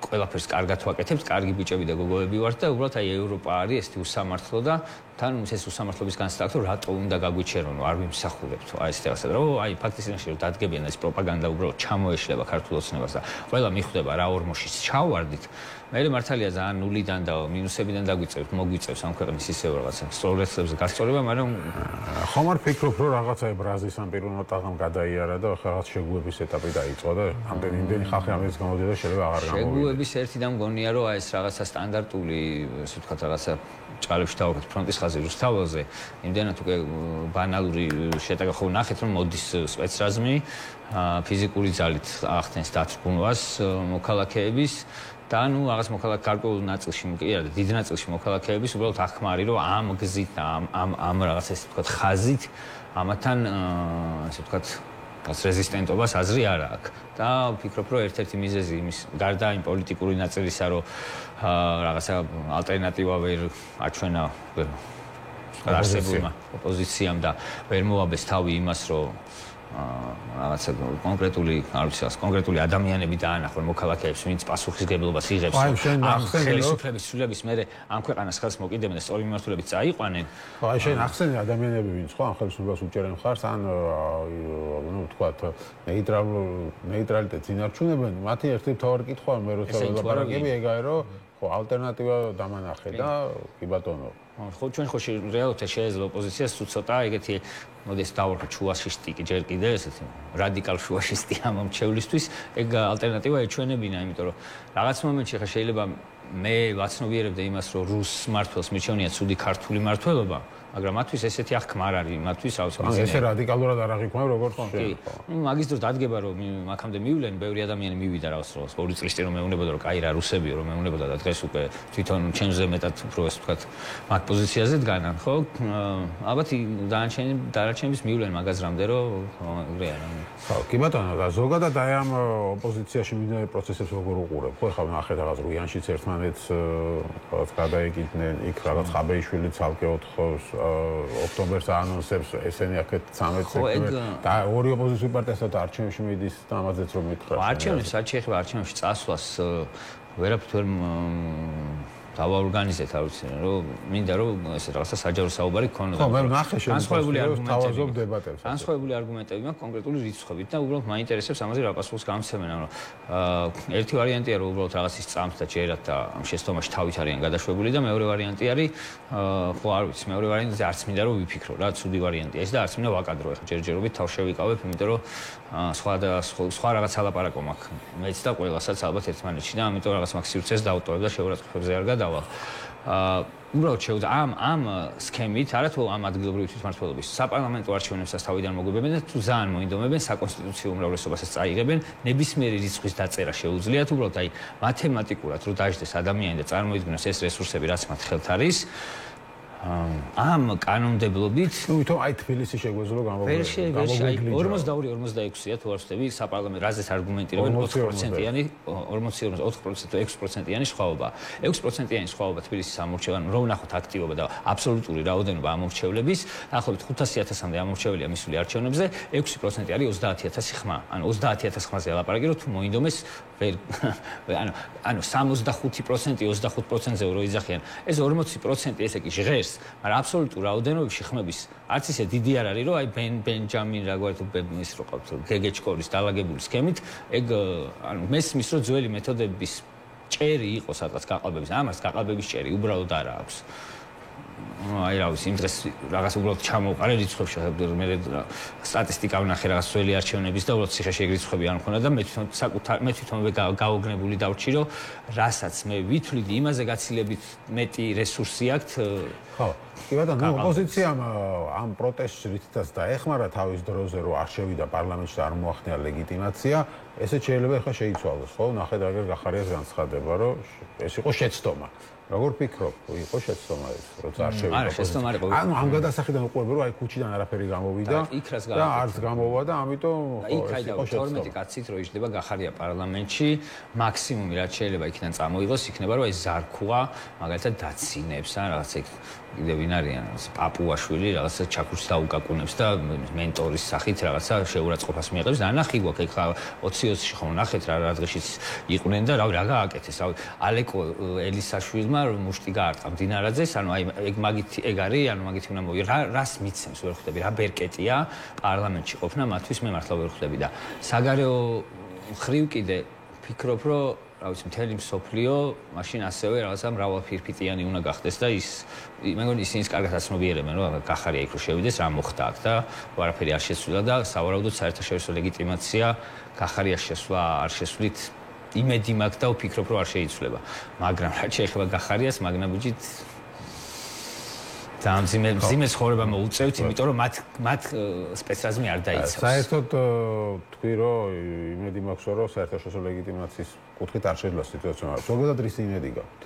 ყველაფერს კარგად ვაკეთებთ, კარგი ბიჭები და გოგოები ვართ და უბრალოდ აი ევროპა არის ესეთი უსამართლო და თან ეს უსამართლობის განსაკუთრებით რომ რატო უნდა გაგვიჩერონ, არ ვიმსახურებთ. აი ეს რაღაცა რომ აი ფაქტisesti რომ დადგებიან ეს პროპაგანდა უბრალოდ ჩამოეშლება ქართულ ოცნებას და ყველა მიხვდება რა ორმოშიც ჩავარდით. მე მართალია ძალიან ნულიდან და მინუსებიდან დაგვიწევთ, მოგვიწევს ამ ქვეყნის ისევ რაღაცა სწორლეცებზე გასწორება, მაგრამ ხომ არ ფიქრობ რომ რაღაცა ბრაზის ამ პირველ ნოტაღამ გადაიარა და რაღაც შეგუების ეტაპი დაიწყო და ამდენი ხალხი ამის გამოდიოდა შეიძლება აღარ გამოვიდა. შეგუების ერთი და მგონია რომ აი ეს რაღაცა სტანდარტული, ასე ვთქვათ, რაღაცა ჭალებში დავაკეთ ფრონტის ხაზი რუსთაველზე, იმდენად უკვე ბანალური შეტაკება ხო ნახეთ რომ მოდის სპეცრაზმი ფიზიკური ძალით ახდენს დათრგუნვას მოქალაქეების და ნუ რაღაც მოქალაქე გარკვეულ ნაწილში კი არა დიდ ნაწილში მოქალაქეების უბრალოდ ახმარი რომ ამ გზით ამ რაღაც ესე ვთქვათ ხაზით ამათან ესე ვთქვათ რეზისტენტობას აზრი არ აქვს და ვფიქრობ რომ ერთ-ერთი მიზეზი იმის გარდა იმ პოლიტიკური ნაწილისა რომ რაღაცა ალტერნატივა ვერ აჩვენა არსებულმა ოპოზიციამ და ვერ მოაბეს თავი იმას რომ რაღაცა კონკრეტული ადამიანები დაანახონ მოქალაქეებს, ვინც პასუხისგებლობას იღებს ამ ხელისუფლების სულების მერე ამ ქვეყანას ხელს მოკიდებენ და სწორი მიმართულებით წაიყვანენ. აი შენ ახსენე ადამიანები, ვინც ხო ამ ხელისუფლებას უჭერენ მხარს, ან ნუ ვთქვათ ნეიტრალიტეტს ინარჩუნებენ, მათი ერთი მთავარი კითხვა მე როცა ვლაპარაკები ეგაა რომ ხო ალტერნატივა დამანახე და კი ბატონო ხო ჩვენ ხო რეალურად შეიძლება ოპოზიციას თუ ცოტა ეგეთი მოდი ეს დავარქვა შუაშისტი კი ჯერ კიდე ესეთი რადიკალ შუაშისტი ამ მომჩევლისთვის ეგ ალტერნატივა ეჩვენებინა იმიტომ რომ რაღაც მომენტში ხა შეიძლება მე ვაცნობიერებდე იმას რომ რუს მმართველს მირჩევნია ცუდი ქართული მმართველობა მაგრამ მათთვის ესეთი აღქმა არ არის მათთვის რა ვიცი ესე რადიკალურად არ აღიქმევ როგორც კი მაგის დროს დადგება რომ აქამდე მივლენ ბევრი ადამიანი მივიდა რაღაცას 2 წლის წინ რომ მეუნებოდა რომ კაი რა რუსებიო რომ მეუნებოდა და დღეს უკვე თვითონ ჩემზე მეტად უფრო ეს ვთქვათ მაგ პოზიციაზე დგანან ხო ალბათ დანარჩენების მივლენ მაგაზრამდე რომ ეგრე არა ხო კი ბატონო და ზოგადად აი ამ ოპოზიციაში მიმდინარე პროცესებს როგორ უყურებ ხო ეხლა ნახეთ რაღაც რუიანშიც ერთმანეთს რაღაც გადაეკიდნენ იქ რაღაც ხაბეიშვილი ცალკე ოთხოს ოქტომბერს ანონსებს ესენი აქეთ 13 სექტემბერს და ორი ოპოზიციური პარტიასაც არჩევნებში მიდის და ამაზეც რომ მითხრა. არჩევნებს რაც შეეხება არჩევნებში წასვლას ვერაფრით ვერ დავაორგანიზეთ არ ვიცი რომ მინდა რომ ესე რაღაცა საჯარო საუბარი გქონოდა. ხო მე ნახე განსხვავებული თავაზობ დებატებს. განსხვავებული არგუმენტები მაქვს კონკრეტული რიცხვებით და უბრალოდ მაინტერესებს ამაზე რა პასუხს გამცემენ რომ ერთი ვარიანტია რომ უბრალოდ რაღაცის წამთ და ჯერათ და ამ შეცდომაში თავით არიან გადაშვებული და მეორე ვარიანტი არის ხო არ ვიცი მეორე ვარიანტი არც მინდა რომ ვიფიქრო რა ცუდი ვარიანტია ეს და არც მინდა ვაკადრო ეხლა ჯერჯერობით თავ შევიკავებ იმიტომ რომ სხვა რაღაც ალაპარაკო მაქვს მეც და ყველასაც ალბათ ერთმანეთში და ამიტომ რაღაც მაქვს სივრცეს დავტოვებ და შეურაცხყოფებზე არ გადავალ უბრალოდ შეუძლია ამ სქემით არათუ ამ ადგილობრივი თვითმმართველობის საპარლამენტო არჩევნებსაც თავიდან მოგვებებენ და თუ ძალიან მოინდომებენ საკონსტიტუციო უმრავლესობასაც წაიღებენ ნებისმიერი რიცხვის დაწერა შეუძლიათ უბრალოდ აი მათემატიკურად რომ დაждდეს ადამიანი და წარმოიდგინოს ეს რესურსები რაც მათ ხელთ არის ამ კანონმდებლობით თვითონ აი თბილისი შეგვეძლო გამოგვიგლიჯა 42-46-ია თუ არ ვცდები საპარლამენტო რაზეც არგუმენტირებენ 4%-იანი 6%-იანი სხვაობა 6%-იანი სხვაობა თბილისის ამორჩევან რომ ნახოთ აქტივობა და აბსოლუტური რაოდენობა ამორჩევლების დაახლოებით 500,000-მდე ამორჩევლია მისული არჩევნებზე 6% არის 30,000 ხმა ანუ 30,000 ხმაზე ელაპარაკი რომ თუ მოინდომეს ანუ 65% 25%-ზე რო იძახიან ეს 40% ესე კი ჟღერს მაგრამ აბსოლუტურ რაოდენობებში ხმების არც ისე დიდი არ არის რომ აი ბენჯამინ რაგვართ ის რო ყავთ გეგეჩკორის დაალაგებული სქემით ეგ ანუ მესმის რომ ძველი მეთოდების ჭერი იყო სადღაც გაყალბების ამას გაყალბების ჭერი უბრალოდ არა აქვს აი რა ვიცი იმ დღეს რაღაც უბრალოდ ჩამოვყარე რიცხვებში მე სტატისტიკა ვნახე რაღაც ძველი არჩევნების და უბრალოდ ციხეში ეგ რიცხვები არ მქონდა და მე თვითონვე გაოგნებული დავჭი რომ რასაც მე ვითვლიდი იმაზე გაცილებით მეტი რესურსი აქვს ხო კი ბატონო ოპოზიციამ ამ პროტესტს რითაც დაეხმარა თავის დროზე რომ არ შევიდა პარლამენტში და არ მოახდინა ლეგიტიმაცია ესეც შეიძლება ახლა შეიცვალოს ხო ნახეთ აგერ გახარიას განცხადება რომ ეს იყო შეცდომა როგორ ფიქრობ იყო შეცდომა ეს როცა არ შევიდა შევიდა. არა, შესწომ არ იყო. ანუ ამ გადასახედიდან უყურებ რომ აი ქუჩიდან არაფერი გამოვიდა და არც გამოვა და ამიტომ იქ 12 კაცით რო იჯდება გახარია პარლამენტში, მაქსიმუმი რაც შეიძლება იქიდან წამოიღოს, იქნება რომ აი ზარქუა მაგალითად დაცინებს ან რაღაცა კიდე ვინ არიან პაპუაშვილი რაღაცა ჩაქურს დაუკაკუნებს და მენტორის სახით რაღაცა შეურაცხყოფას მიიღებს და ნახი გვაქვს ეხლა 20-20-ში ხომ ნახეთ რა დღეშიც იყვნენ და რა გააკეთეს რავი ალეკო ელისაშვილმა მუშტი გაარტყა მდინარაძეს ანუ აი ეგ მაგით ეგ არის ანუ მაგით უნდა მოვი რას მიცემს ვერ ხვდები რა ბერკეტია პარლამენტში ყოფნა მათთვის მე მართლა ვერ ხვდები და საგარეო ხრივ კიდე ფიქრობ რომ რა ვიცი მთელი მსოფლიო მაშინ ასევე რაღაცა მრავალფირფიტიანი უნდა გახდეს და ის მე მგონი ისინი კარგად აცნობიერებენ რომ გახარია იქ რო შევიდეს რა მოხდა აქ და არაფერი არ შესულა და სავარაუდოდ საერთაშორისო ლეგიტიმაცია გახარიას შესვლა არ შესვლით იმედი მაქვს და ვფიქრობ რომ არ შეიცვლება მაგრამ რაც შეეხება გახარიას მაგნაბიჯით და მძიმე ცხოვრება მოუწევთ იმიტომ რომ მათ სპეცრაზმი არ დაიცავს საერთოდ თქვი რომ იმედი მაქვს რომ საერთაშორისო ლეგიტიმაციის კუთხით არ შეძლოს სიტუაცია ზოგადად რის იმედი გაქვთ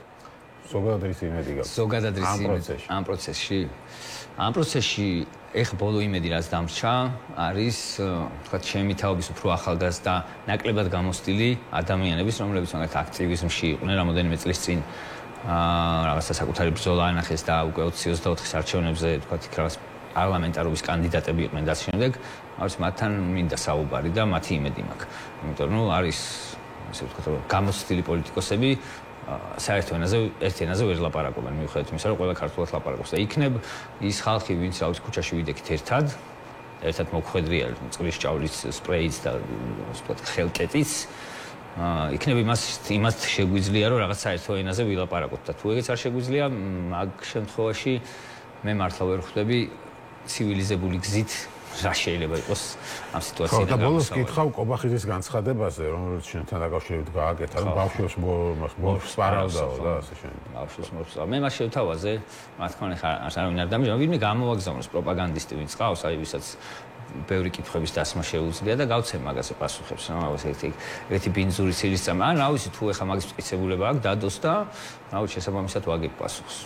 ზოგადად რის იმედი ამ პროცესში ეხ ბოლო იმედი რაც დამრჩა არის თქვა ჩემი თაობის უფრო ახალგაზრდა ნაკლებად გამოცდილი ადამიანების რომლებიც მაგათ აქტივიზმში იყვნენ რამოდენიმე წლის წინ რაღაცა საკუთარი ბრძოლა ანახეს და უკვე 2024-ის არჩევნებზე თქვა იქ რაღაც პარლამენტარობის კანდიდატები იყვნენ და შემდეგ არის მათთან მინდა საუბარი და მათი იმედი მაქვს იმიტომ რომ არის ასე ვთქვათ გამოცდილი პოლიტიკოსები საერთო ენაზე ერთ ენაზე ვერ ლაპარაკობენ მიუხედავად იმისა რომ ყველა ქართულად ლაპარაკობს და იქნებ ის ხალხი ვინც რა ვიცი ქუჩაში ვიდექით ერთად მოგხვედრია წყლის ჭავლის სპრეიც და ასე ვთქვათ ხელკეტიც იქნებ იმას შეგვიძლია რომ რაღაც საერთო ენაზე ვილაპარაკოთ და თუ ეგეც არ შეგვიძლია მაგ შემთხვევაში მე მართლა ვერ ხვდები ცივილიზებული გზით რა შეიძლება იყოს ამ სიტუაციიდან და ბოლოს კითხავ კობახიძის განცხადებაზე რომელიც შენთან დაკავშირებით გააკეთა რომ ბავშვებს სპარავდაო და ასე შემდეგ ბავშვებს მოსწავლა მე მას შევთავაზე რა თქმა უნდა არავინ არ დამიჯდა ვინმე გამოვაგზავნოს პროპაგანდისტი ვინც ყავს აი ვისაც ბევრი კითხვების დასმა შეუძლია და გავცემ მაგაზე პასუხებს რა ვიცი ერთი ბინძური ცილისწამი ან რა ვიცი თუ ეხა მაგის მტკიცებულება აქვს დადოს და რა ვიცი შესაბამისად ვაგებ პასუხს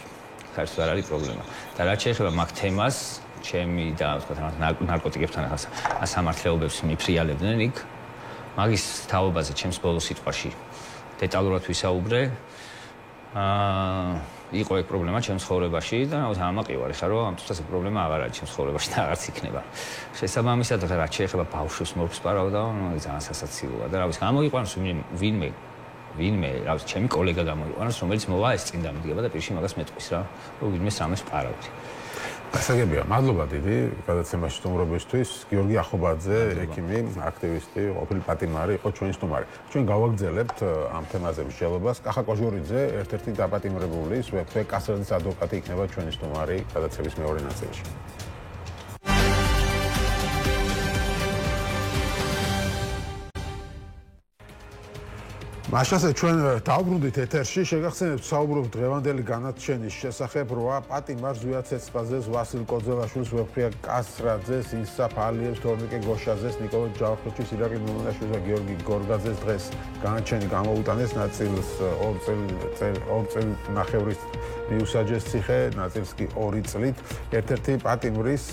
საერთოდ არ არის პრობლემა და რაც შეეხება მაგ თემას ჩემი და ვთქვათ ნარკოტიკებთან სამართლეობებს მიფრიალებდნენ იქ მაგის თაობაზე ჩემს ბოლო სიტყვაში დეტალურად ვისაუბრე იყო ეგ პრობლემა ჩემს ცხოვრებაში და ამაყივარი ხარ რომ ამ თვითონ პრობლემა აღარ არის ჩემს ცხოვრებაში და არც იქნება შესაბამისად რაც შეეხება ბავშვებს მოვსპარავდა ძალიან სასაცილოა და რა ვიცი გამოიყვანოს ვინმე რა ვიცი ჩემი კოლეგა გამოიყვანოს რომელიც მოვა ეს წინ დამდგება და პირში მაგას მეტყვის რა რომ ვინმე სამეს პარავდი გასაგებია მადლობა დიდი გადაცემაში სტუმრობისთვის გიორგი ახობაძე ექიმი აქტივისტი ყოფილი პატიმარი იყო ჩვენი სტუმარი ჩვენ გავაგრძელებთ ამ თემაზე მსჯელობას კახა კოჟორიძე ერთ-ერთი დაპატიმრებული სვეფე კასრაძის ადვოკატი იქნება ჩვენი სტუმარი გადაცემის მეორე ნაწილში მაშასე ჩვენ დავბრუნდით ეთერში, შეგახსენებთ საუბრობთ დღევანდელი განაჩენის შესახებ, როა პატიმარ ზვიაცეცბაზეს, ვასილ კოძელაშვილს, ვეფხია კასრაძეს, ისაფ ალიევს, თორნიკე გოშაძეს, ნიკოლე ჯავხოჩის, ირაკლი მამონაშვილს და გიორგი გორგაძეს დღეს განაჩენი გამოუტანეს ნაწილს 2 წელი ნახევრის მიუსაჯეს ციხე, ნაწილს კი 2 წლით. ერთ-ერთი პატიმრის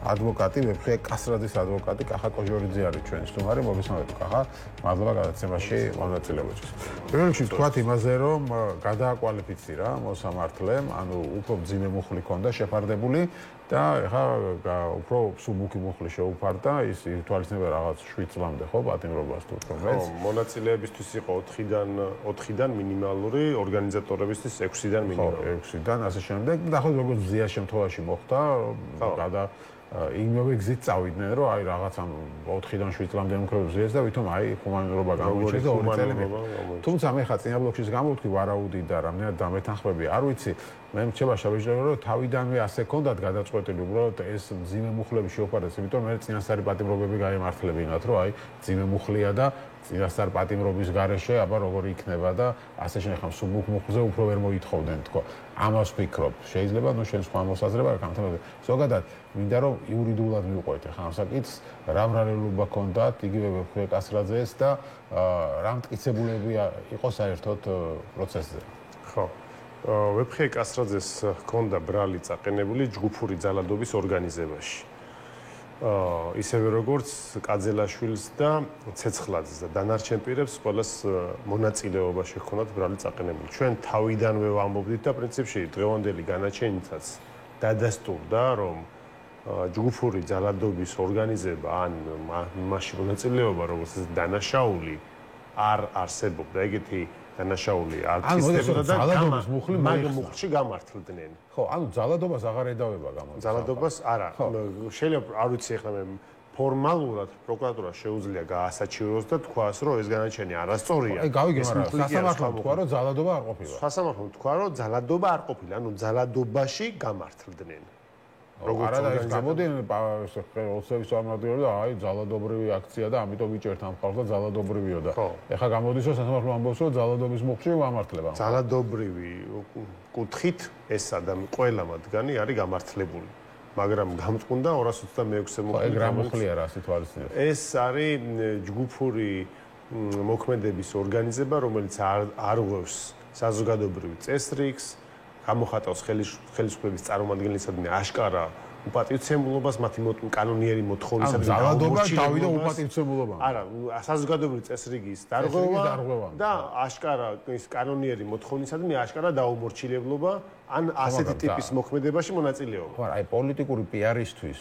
ადვოკატი, ვეფხია კასრაძის ადვოკატი კახა კოჟორიძე არის ჩვენი სტუმარი, მოგესალმებით კახა. მადლობა გადაცემაში მონაწილეობისთვის. პირველ რიგში ვთქვათ იმაზე, რომ გადააკვალიფიცირა მოსამართლემ, ანუ უფრო მძიმე მუხლი ჰქონდა შეფარდებული და ეხლა უფრო სუბუქი მუხლი შეუფარდა, ის ითვალისწინება რაღაც 7 წლამდე ხო პატიმრობას თუ თქოს. ხო, მონაწილეებისთვის იყო 4-დან მინიმალური, ორგანიზატორებისთვის 6-დან მინიმალური. 6-დან ასე შემდეგ. და ხო როგორც ზია შემთხვევაში მოხდა, იმავე გზით წავიდნენ, რომ აი რაღაც ამ 4-დან 7 წლამდე მკრობზეეს და ვითომ აი ჰუმანურობა გამოიჩეს და 2 წელი. თუმცა მე ხა წინა ბლოკში გამოვთქვი ვარაუდი და რამდენად დამეთანხმები, არ ვიცი, მე მრჩება შევეჯერე, რომ თავიდანვე ასე ქონდათ გადაწყვეტილი, უბრალოდ ეს მძიმე მუხლები შეუფარდეს, იმიტომ მე წინასწარი პატიმრობები გაემართლებინათ, რომ აი მძიმე მუხლია და წინასწარ პატიმრობის გარეშე აბა როგორი იქნება და ასე შეხამ სუბუქ მუხლზე უფრო ვერ მოითხოვდნენ თქო. ამას ვფიქრობ. შეიძლება ნუ შენ სხვა მოსაზრება აქვს ამ თემაზე. ზოგადად მინდა რომ იურიდიულად მივყვეთ ახლა ამ საკითხს, რა მრავლობა ჰქონდათ იგივე ვეფხია კასრაძეს და რა მტკიცებულები იყო საერთოდ პროცესზე. ხო. ვეფხია კასრაძეს ჰქონდა ბრალი წაყენებული ჯგუფური ძალადობის ორგანიზებაში. ისევე როგორც კაძელაშვილს და ცეცხლაძეს და დანარჩენ პირებს ყველას მონაწილეობაში ჰქონდათ ბრალი წაყენებული. ჩვენ თავიდანვე ვამბობდით და პრინციპში დღევანდელი განაჩენითაც დადასტურდა, რომ ჯგუფური ძალადობის ორგანიზება ან მასში მონაწილეობა, როგორც დანაშაული არ არსებობდა, ეგეთი დანაშაული არ ქცევდა და ძალადობის მუხლი მუხლში გამართლდნენ. ხო, ანუ ძალადობას აღარ εδავება გამოდის. ძალადობას არა. შეიძლება არ ვიცი ახლა მე ფორმალურად პროკურატურა შეუძლია გაასაჩივროს და თქვას, რომ ეს განაჩენი არასწორია. აი გავიგე, მაგრამ სასამართლომ თქვა, რომ ძალადობა არ ყოფილა. სასამართლომ თქვა, რომ ძალადობა არ ყოფილა, ანუ ძალადობაში გამართლდნენ. არა და ეს გამოდიან ოცების წარმომადგენლები და აი ძალადობრივი აქცია და ამიტომ ვიჭერთ ამ ხალხს და ძალადობრივიო და ეხლა გამოდის რომ სასამართლო ამბობს რომ ძალადობის მუხლში ვამართლება. ძალადობრივი კუთხით ეს ადამიანი ყველა მათგანი არის გამართლებული. მაგრამ გამწყვუნდა 226-ე მუხლი. ეგ რა მუხლია რა სიტუაცია? ეს არის ჯგუფური მოქმედების ორგანიზება, რომელიც არ ღვევს საზოგადოებრივ წესრიგს, გამოხატავს ხელისუფლების წარმომადგენლისადმი აშკარა უპატივცემულობას, მათი კანონიერი მოთხოვნისადმი ძალადობა თავიდან უპატივცემულობა. არა, საზოგადოებრივი წესრიგის დარღვევა და აშკარა ის კანონიერი მოთხოვნისადმი აშკარა დაუმორჩილებლობა ან ასეთი ტიპის მოქმედებაში მონაწილეობა. ხო, აი პოლიტიკური პიარისთვის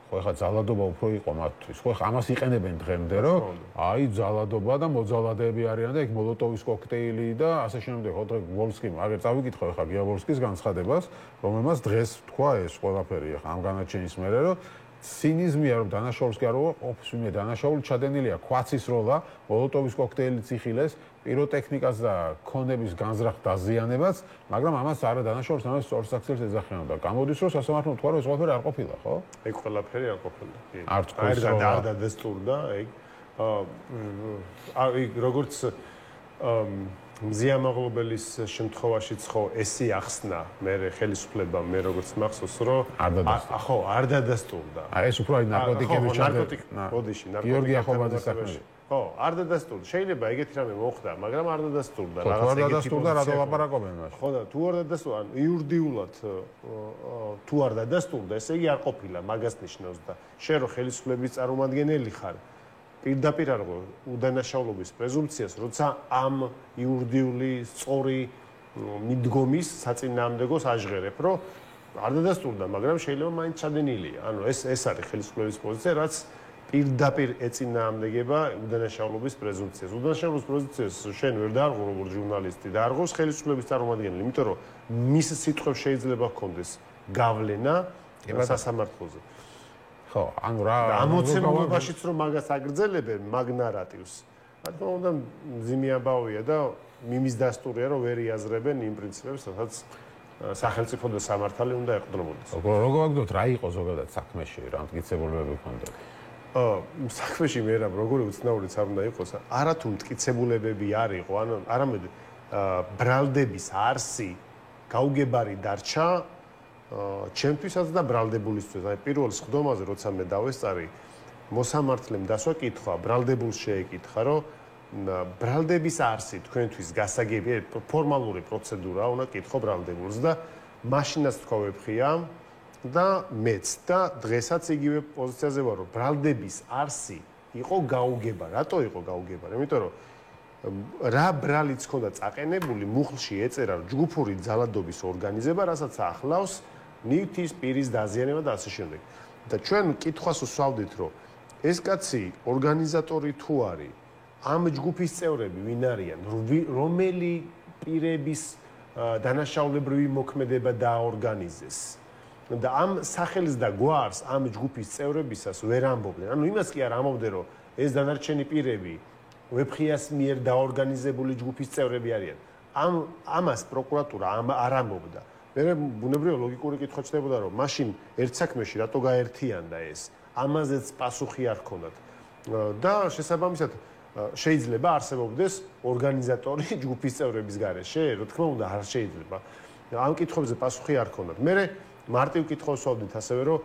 ხო ეხლა ძალადობა უფრო იყო მათთვის. ხო ეხლა ამას იყენებენ დღემდე, რომ აი ძალადობა და მოძალადეები არიან და იქ მოლოტოვის კოქტეილი და ასე შემდეგ. ხო დღე ვოლსკიმ, აგერ წავიკითხო ეხლა გიაბოლსკის განცხადებას, რომელმაც დღეს თქვა ეს ყველაფერი ეხლა ამ განაჩენის მერე, რომ ცინიზმია რომ დანაშაულს კი არ ყოფს, ვინმე დანაშაული ჩადენილია ქვაცის როლა, მოლოტოვის კოქტეილიც იხილეს, პიროტექნიკას და ქონების განზრახ დაზიანებას, მაგრამ ამას არა დანაშაულს, ამას სწორ საქციელს ეძახიანოდა. გამოდის რომ სასამართლომ თქვა რომ ეს ყველაფერი არ ყოფილა, ხო? ეგ ყველაფერი არ ყოფილა. არ თქოს რომ არ დადასტურდა, ეგ ეგ როგორც მზიამაღლობელის შემთხვევაშიც ხო ესი ახსნა მე ხელისუფლებამ მე როგორც მახსოვს რომ ხო არ დადასტურდა. აი ეს უფრო აი ნარკოტიკების ბოდიში გიორგი ახობაძის საქმეში. ხო, არ დადასტურდა. შეიძლება ეგეთი რამე მოხდა, მაგრამ არ დადასტურდა. რაღაც ეგეთი დადასტურდა, რატო ლაპარაკობენ მაშინ? ხო და თუ არ დადასტურდა, იურიდიულად თუ არ დადასტურდა, ესე იგი არ ყოფილა, მაგას ნიშნავს და შენ რო ხელისუფლების წარმომადგენელი ხარ, პირდაპირ არ ღვევ უდანაშაულობის პრეზუმპციას, როცა ამ იურიდიული სწორი მიდგომის საწინააღმდეგოს აჟღერებ, რომ არ დადასტურდა, მაგრამ შეიძლება მაინც ჩადენილია. ანუ ეს არის ხელისუფლების პოზიცია, რაც პირდაპირ ეწინააღმდეგება უდანაშაულობის პრეზუმპციას. უდანაშაულობის პრეზუმპციას შენ ვერ დაარღვევ როგორც ჟურნალისტი და არღვევს ხელისუფლების წარმომადგენელი, იმიტომ რომ მის სიტყვებს შეიძლება ჰქონდეს გავლენა სასამართლოზე. ხო, ანუ რა ამოცემობაშიც რომ მაგას აგრძელებენ მაგ ნარატივს. რა თქმა უნდა, მძიმეაბავია და მიმის დასტურია რომ ვერ იაზრებენ იმ პრინციპებს, სადაც სახელმწიფო და სამართალი უნდა ეყრდნობოდეს. როგორ ვაგდოთ რა იყო ზოგადად საქმეში, რა მტკიცებულებები ჰქონდათ? საქმეში მე რა როგორი უცნაურიც არ უნდა იყოს, არათუ მტკიცებულებები არ იყო, ანუ არამედ ბრალდების არსი გაუგებარი დარჩა ჩემთვისაც და ბრალდებულისთვის. აი პირველ სხდომაზე როცა მე დავესწარი, მოსამართლემ დასვა კითხვა, ბრალდებულს შეეკითხა, რომ ბრალდების არსი თქვენთვის გასაგებია, ფორმალური პროცედურაა, უნდა კითხო ბრალდებულს და მაშინაც თქვა ვეფხია და მეც და დღესაც იგივე პოზიციაზე ვარ, რომ ბრალდების არსი იყო გაუგება. რატო იყო გაუგება? იმიტომ რომ რა ბრალიც ხონდა წაყენებული, მუხლში ეწერა ჯგუფური ძალადობის ორგანიზება, რასაც ახლავს ნივთის პირის დაზიანება და ასე შემდეგ. და ჩვენ კითხვას უსვავდით, რომ ეს კაცი ორგანიზატორი თუ არის, ამ ჯგუფის წევრები ვინ არიან, რომელი პირების დანაშაულებრივი მოქმედება დააორგანიზეს. და ამ სახელის და გვარს ამ ჯგუფის წევრებისას ვერ ამბობდნენ. ანუ იმას კი არ ამბობდნენ, რომ ეს დანარჩენი პირები ვეფხიას მიერ დაორგანიზებული ჯგუფის წევრები არიან. ამას პროკურატურა არ ამბობდა. მე ბუნებრივია ლოგიკური კითხვა ჩნდებოდა, რომ მაშინ ერთ საქმეში რატო გაერთიანდა ეს? ამაზეც პასუხი არ ჰქონდათ. და შესაბამისად შეიძლება არსებობდეს ორგანიზატორი ჯგუფის წევრების გარეშე? რა თქმა უნდა, არ შეიძლება. ამ კითხვებზე პასუხი არ ჰქონდათ. მე მარტივ კითხვას ვსვავდით ასევე, რომ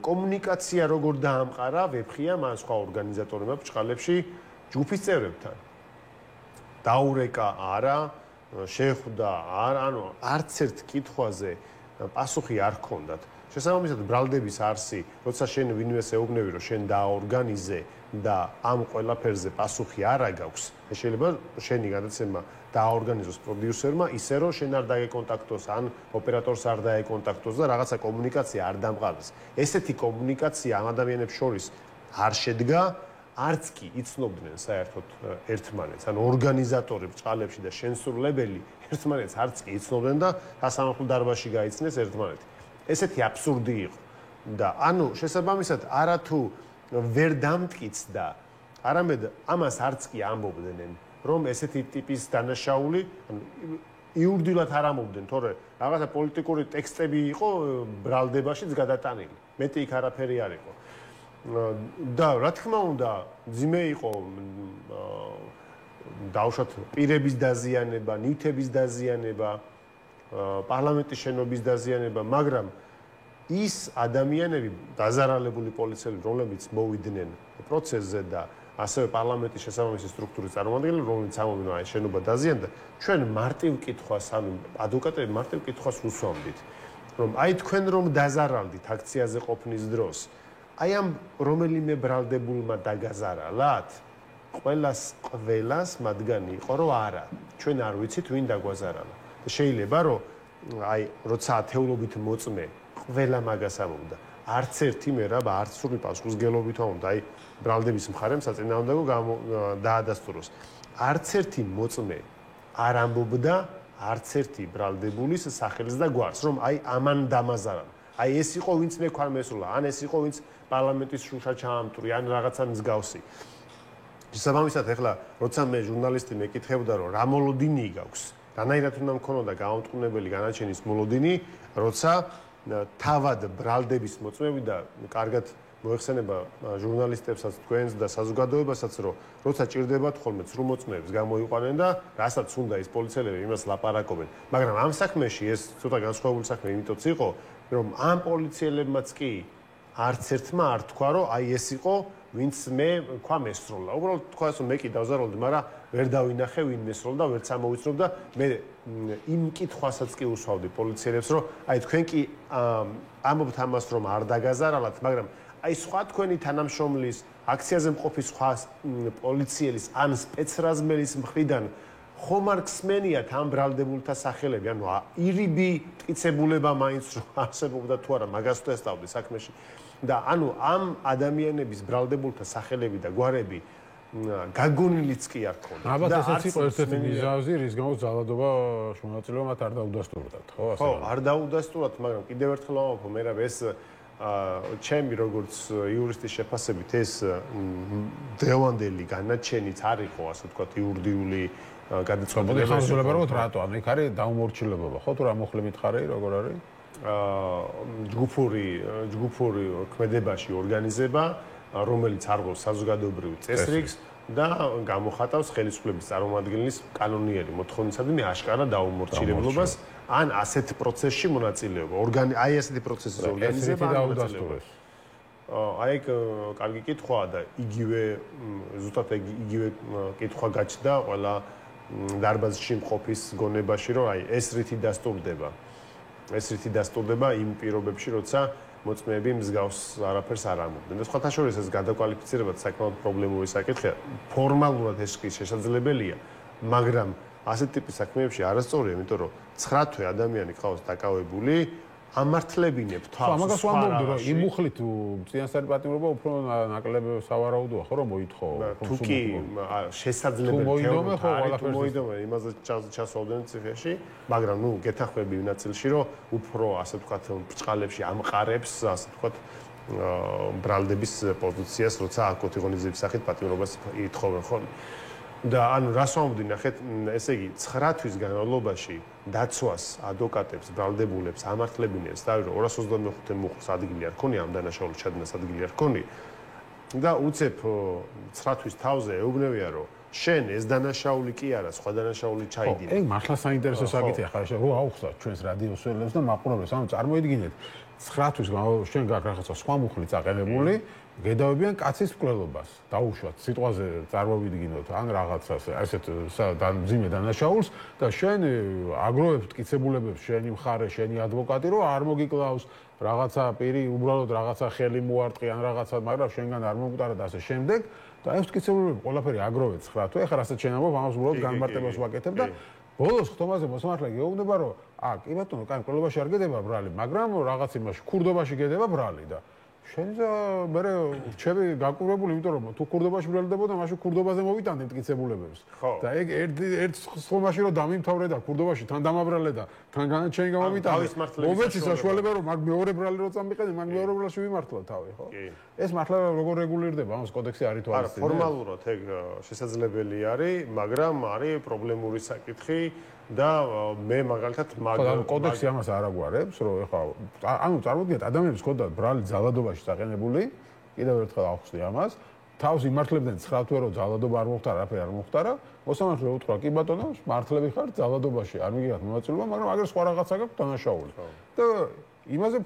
კომუნიკაცია როგორ დაამყარა ვეფხიამ ან სხვა ორგანიზატორებმა ბრჭყალებში ჯგუფის წევრებთან. დაურეკა არა, შეხვდა, ანუ არც ერთ კითხვაზე პასუხი არ ჰქონდათ. შესაბამისად, ბრალდების არსი, როცა შენ ვინმეს ეუბნები, რომ შენ დააორგანიზე და ამ ყველაფერზე პასუხი არ აგაქვს, შეიძლება შენი გადაცემა დააორგანიზოს პროდიუსერმა, ისე რომ შენ არ დაეკონტაქტოს, ან ოპერატორს არ დაეკონტაქტოს და რაღაცა კომუნიკაცია არ დამყარდეს. ესეთი კომუნიკაცია ამ ადამიანებს შორის არ შედგა, არც კი იცნობდნენ საერთოდ ერთმანეთს, ან ორგანიზატორი ბჭყალებში და შემსრულებელი ერთმანეთს არც კი იცნობდნენ და სასამართლო დარბაზში გაიცნეს ერთმანეთი. ესეთი აბსურდი იყო და ანუ შესაბამისად არათუ ვერ დამტკიცდა, არამედ ამას არც კი ამბობდნენ, რომ ესეთი ტიპის დანაშაული, ანუ იურდილად არ ამბობდნენ, თორე რაღაცა პოლიტიკური ტექსტები იყო ბრალდებაშიც გადატანილი. მეტი იქ არაფერი არ იყო. და რა თქმა უნდა, ძიმე იყო დავუშვათ პირების დაზიანება, ნივთების დაზიანება, პარლამენტის შენობის დაზიანება, მაგრამ ის ადამიანები, დაზარალებული პოლიციელები, რომლებიც მოვიდნენ პროცესზე და ასევე პარლამენტის შესაბამისი სტრუქტურის წარმომადგენლები, რომლებიც ამბობდნენ, აი შენობა დაზიანდა, ჩვენ მარტივ კითხვას, ანუ ადვოკატები მარტივ კითხვას უსვამდით, რომ აი თქვენ რომ დაზარალდით აქციაზე ყოფნის დროს, აი ამ რომელიმე ბრალდებულმა დაგაზარალათ, ყველას მათგანი იყო რომ არა, ჩვენ არ ვიცით ვინ დაგვაზარალა. შეიძლება რომ აი როცა ათეულობით მოწმე ყველა მაგას ამბობდა, არც ერთი მერაბ არც სრული პასუხისგებლობით ამბობდა, აი ბრალდების მხარემ საწინააღმდეგო დაადასტუროს. არც ერთი მოწმე არ ამბობდა არც ერთი ბრალდებულის სახელს და გვარს, რომ აი ამან დამაზარალა. აი ეს იყო ვინც მე ქვან მესროლა, ან ეს იყო ვინც პარლამენტის შუშა ჩაამტვრია, ან რაღაცა მსგავსი. შესაბამისად, ეხლა როცა მე ჟურნალისტი მეკითხებდა, რომ რა მოლოდინი გაქვს, რანაირად უნდა მქონოდა გამომტყუნებელი განაჩენის მოლოდინი, როცა თავად ბრალდების მოწმეები და კარგად მოეხსენება ჟურნალისტებსაც თქვენს და საზოგადოებასაც, რომ როცა ჭირდებათ ხოლმე ცრუ მოწმეებს გამოიყვანენ და რასაც უნდა ის პოლიციელები იმას ლაპარაკობენ. მაგრამ ამ საქმეში ეს ცოტა განსხვავებული საქმე იმითოც იყო, რომ ამ პოლიციელებმაც კი არც ერთმა არ თქვა, რომ აი ეს იყო ვინც მე თქვა მესროლა. უბრალოდ თქვა, რომ მე კი დავზარალდი, მაგრამ ვერ დავინახე ვინ მესროლა და ვერც ამოვიცნობ და მე იმ კითხვასაც კი უსვავდი პოლიციელებს, რომ აი თქვენ კი ამბობთ ამას, რომ არ დაგაზარალათ, მაგრამ აი სხვა თქვენი თანამშრომლის, აქციაზე მყოფი სხვა პოლიციელის ან სპეცრაზმელის მხრიდან ხომ არ გსმენიათ ამ ბრალდებულთა სახელები, ანუ ირიბი მტკიცებულება მაინც რომ არსებობდა თუ არა, მაგას ვთესტავდი საქმეში. და ანუ ამ ადამიანების ბრალდებულთა სახელები და გვარები გაგონილიც კი არ ქონდა. ალბათ ესეც იყო ერთ-ერთი მიზეზი, რის გამოც ძალადობა მონაწილეობა მათ არ დაუდასტურდათ, ხო? ხო, არ დაუდასტურდათ, მაგრამ კიდევ ერთხელ ვამბობ, მე რა ეს ჩემი როგორც იურისტის შეფასებით ეს დღევანდელი განაჩენიც არ იყო, ასე ვთქვათ, იურიდიული გადაწყვეტილება. ხანძულება რომ რატო? ანუ იქ არის დაუმორჩილებობა, ხო? თუ რა მოხლე მითხარე, როგორ არის? ჯგუფური ქმედებაში ორგანიზება, რომელიც არგოს საზოგადოებრივ წესრიგს და გამოხატავს ხელისუფლების წარმომადგენლის კანონიერი მოთხოვნისადმი აშკარა დაუმორჩილებლობას ან ასეთ პროცესში მონაწილეობა. აი ასეთი პროცესის ორგანიზება დაუდასტურეს. აი კარგი კითხვაა და იგივე ზუსტად იგივე კითხვა გაჩნდა ყველა დარბაზში მყოფის გონებაში, რომ აი ეს რითი დასტურდება. ეს რითი დასტურდება იმ პირობებში, როცა მოწმეები მსგავს არაფერს არ ამბობდნენ. და სხვათა შორის ეს გადაკვალიფიცირებაც საკმაოდ პრობლემური საკითხია. ფორმალურად ეს კი შესაძლებელია, მაგრამ ასეთ ტიპის საქმეებში არასწორია, იმიტომ რომ 9 თვე ადამიანი ყავს დაკავებული, ამართლებინებ თავს. ამას ვამბობდი, რომ იმ მუხლით წინასწარი პატიმრობა უფრო ნაკლები სავარაუდოა, ხო რომ მოითხოვ. თუ კი შესაძლებელი თეორია თუ მოიდომე, იმაზე ჩასვავდნენ ციხეში, მაგრამ ნუ გეთახმები იმ ნაწილში, რომ უფრო ასე ვთქვათ, ბჭყალებში ამყარებს, ასე ვთქვათ, ბრალდების პოზიციას, როცა აკოტიღონიზების სახით პატიმრობას ითხოვენ ხოლმე. და ანუ რას ვამბობდი, ნახეთ, ესე იგი 9 თვის განმავლობაში დაცვას, ადვოკატებს, ბრალდებულებს ამართლებინეს და 225 მუხლს ადგილი არ ქონია, ამ დანაშაულის ჩადენას ადგილი არ ქონია. და უცებ 9 თვის თავზე ეუბნებია, რომ შენ ეს დანაშაული კი არა, სხვა დანაშაული ჩაიდინე. მართლა საინტერესო საკითხია, ხა რო აუხსნათ ჩვენს რადიოსველებს და მაყურებლებს, ანუ წარმოიდგინეთ, 9 თვის განმავლობაში შენ გაქვს რაღაცა სხვა მუხლი წაყენებული, გედავებიან კაცის მკვლელობას. დაუშვათ, სიტყვაზე წარმოვიდგინოთ ან რაღაცას, ესეთ მძიმე დანაშაულს და შენ აგროვებ მტკიცებულებებს შენი მხარე, შენი ადვოკატი, რომ არ მოგიკლავს რაღაცა პირი, უბრალოდ რაღაცა ხელი მოარტყი ან რაღაცა, მაგრამ შენგან არ მომკვდარა და ასე შემდეგ. და ეს მტკიცებულებები ყველაფერი აგროვე 9 თვე, ახლა რასაც შენ ამბობ, ამას უბრალოდ განმარტებას ვაკეთებ და ბოლოს ხტომაზე მოსამართლე გეუბნება, რომ კი ბატონო, კაი, მკვლელობაში არ გედება ბრალი, მაგრამ რაღაც იმაში ქურდობაში გედება ბრალი და შენ მე რჩები გაკურებული, იმიტომ რომ თუ ქურდობაში ბრალდებოდა, მაშინ ქურდობაზე მოვიტანდი მტკიცებულებებს. და ეგ ერთ ხტომაში რომ დამიმთავრე და ქურდობაში თან დამაბრალე და თან განაჩენი გამომიტანე. მომეცი საშუალება რომ მაგ მეორე ბრალი რო წამიყენე, მაგ მეორე ბრალში ვიმართლა თავი, ხო? ეს მართლა როგორ რეგულირდება, ამას კოდექსი არ ითვალისწინებს. არა, ფორმალურად ეგ შესაძლებელი არის, მაგრამ არის პრობლემური საკითხი. და მე მაგალითად კოდექსი ამას არ აგვარებს, რომ ეხლა ანუ წარმოგიდგენთ ადამიანებს ჰქონდათ ბრალი ძალადობაში წაყენებული, კიდევ ერთხელ ავხსნი ამას, თავს იმართლებდნენ 9 თვე რომ ძალადობა არ მოხდა, არაფერი არ მოხდა, მოსამართლე უთხრა, კი ბატონო, მართლები ხარ ძალადობაში, არ მიგიღებთ მონაწილეობა, მაგრამ აგერ სხვა რაღაცა გაქვთ დანაშაული. და იმაზე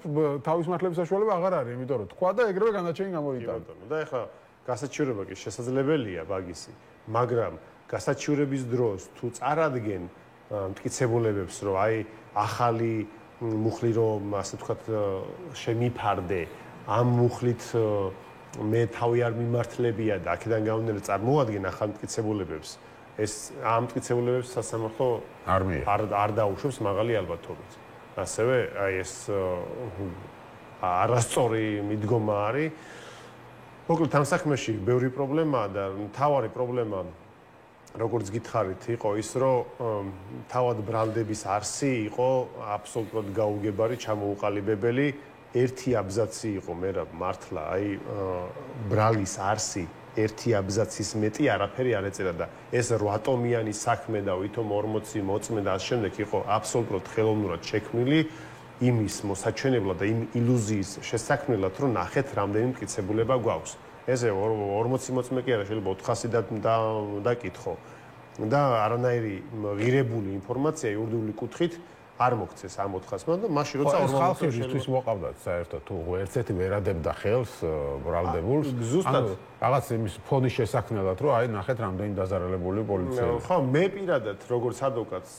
თავის მართლების საშუალება აღარ არის, იმიტომ რომ თქვა და ეგრევე განაჩენი გამოვიტანა. და ეხლა გასაჩივრება კი შესაძლებელია ბაგისი, მაგრამ გასაჩივრების დროს თუ წარადგენ მტკიცებულებებს, რომ აი ახალი მუხლი რომ ასე ვთქვათ შემიფარდე, ამ მუხლით მე თავი არ მიმართლებია და აქედან გამომდინარე წარმოადგენ ახალ მტკიცებულებებს, ეს ამ მტკიცებულებებს სასამართლო არ დაუშვებს მაღალი ალბათობით. ასევე აი ეს არასწორი მიდგომა არის. მოკლედ ამ საქმეში ბევრი პრობლემაა და მთავარი პრობლემა როგორც გითხარით, იყო ის, რომ თავად ბრალდების არსი იყო აბსოლუტურად გაუგებარი, ჩამოუყალიბებელი. ერთი აბზაცი იყო მერაბ მართლა, აი ბრალის არსი ერთი აბზაცის მეტი არაფერი არ ეწერა და ეს 8 ტომიანი საქმე და ვითომ 40 მოწმე და ამ შემდეგ იყო აბსოლუტურად ხელოვნურად შექმნილი იმის მოსაჩვენებლად და იმ ილუზიის შესაქმნელად, რომ ნახეთ რამდენი მტკიცებულება გვაქვს. ესე 40 მოწმე კი არა, შეიძლება 400 დაკითხო და არანაირი ღირებული ინფორმაცია იურიდიული კუთხით არ მოგცეს ამ 400-მა და მაშინ როცა 40 ხალხისთვის მოყავდათ საერთოდ თუ ერთ-ერთი ვერადებდა ხელს ბრალდებულს ზუსტად რაღაც იმის ფონის შესაქმნელად რომ აი ნახეთ რამდენი დაზარალებული პოლიციელი ხო მე პირადად როგორც ადვოკატს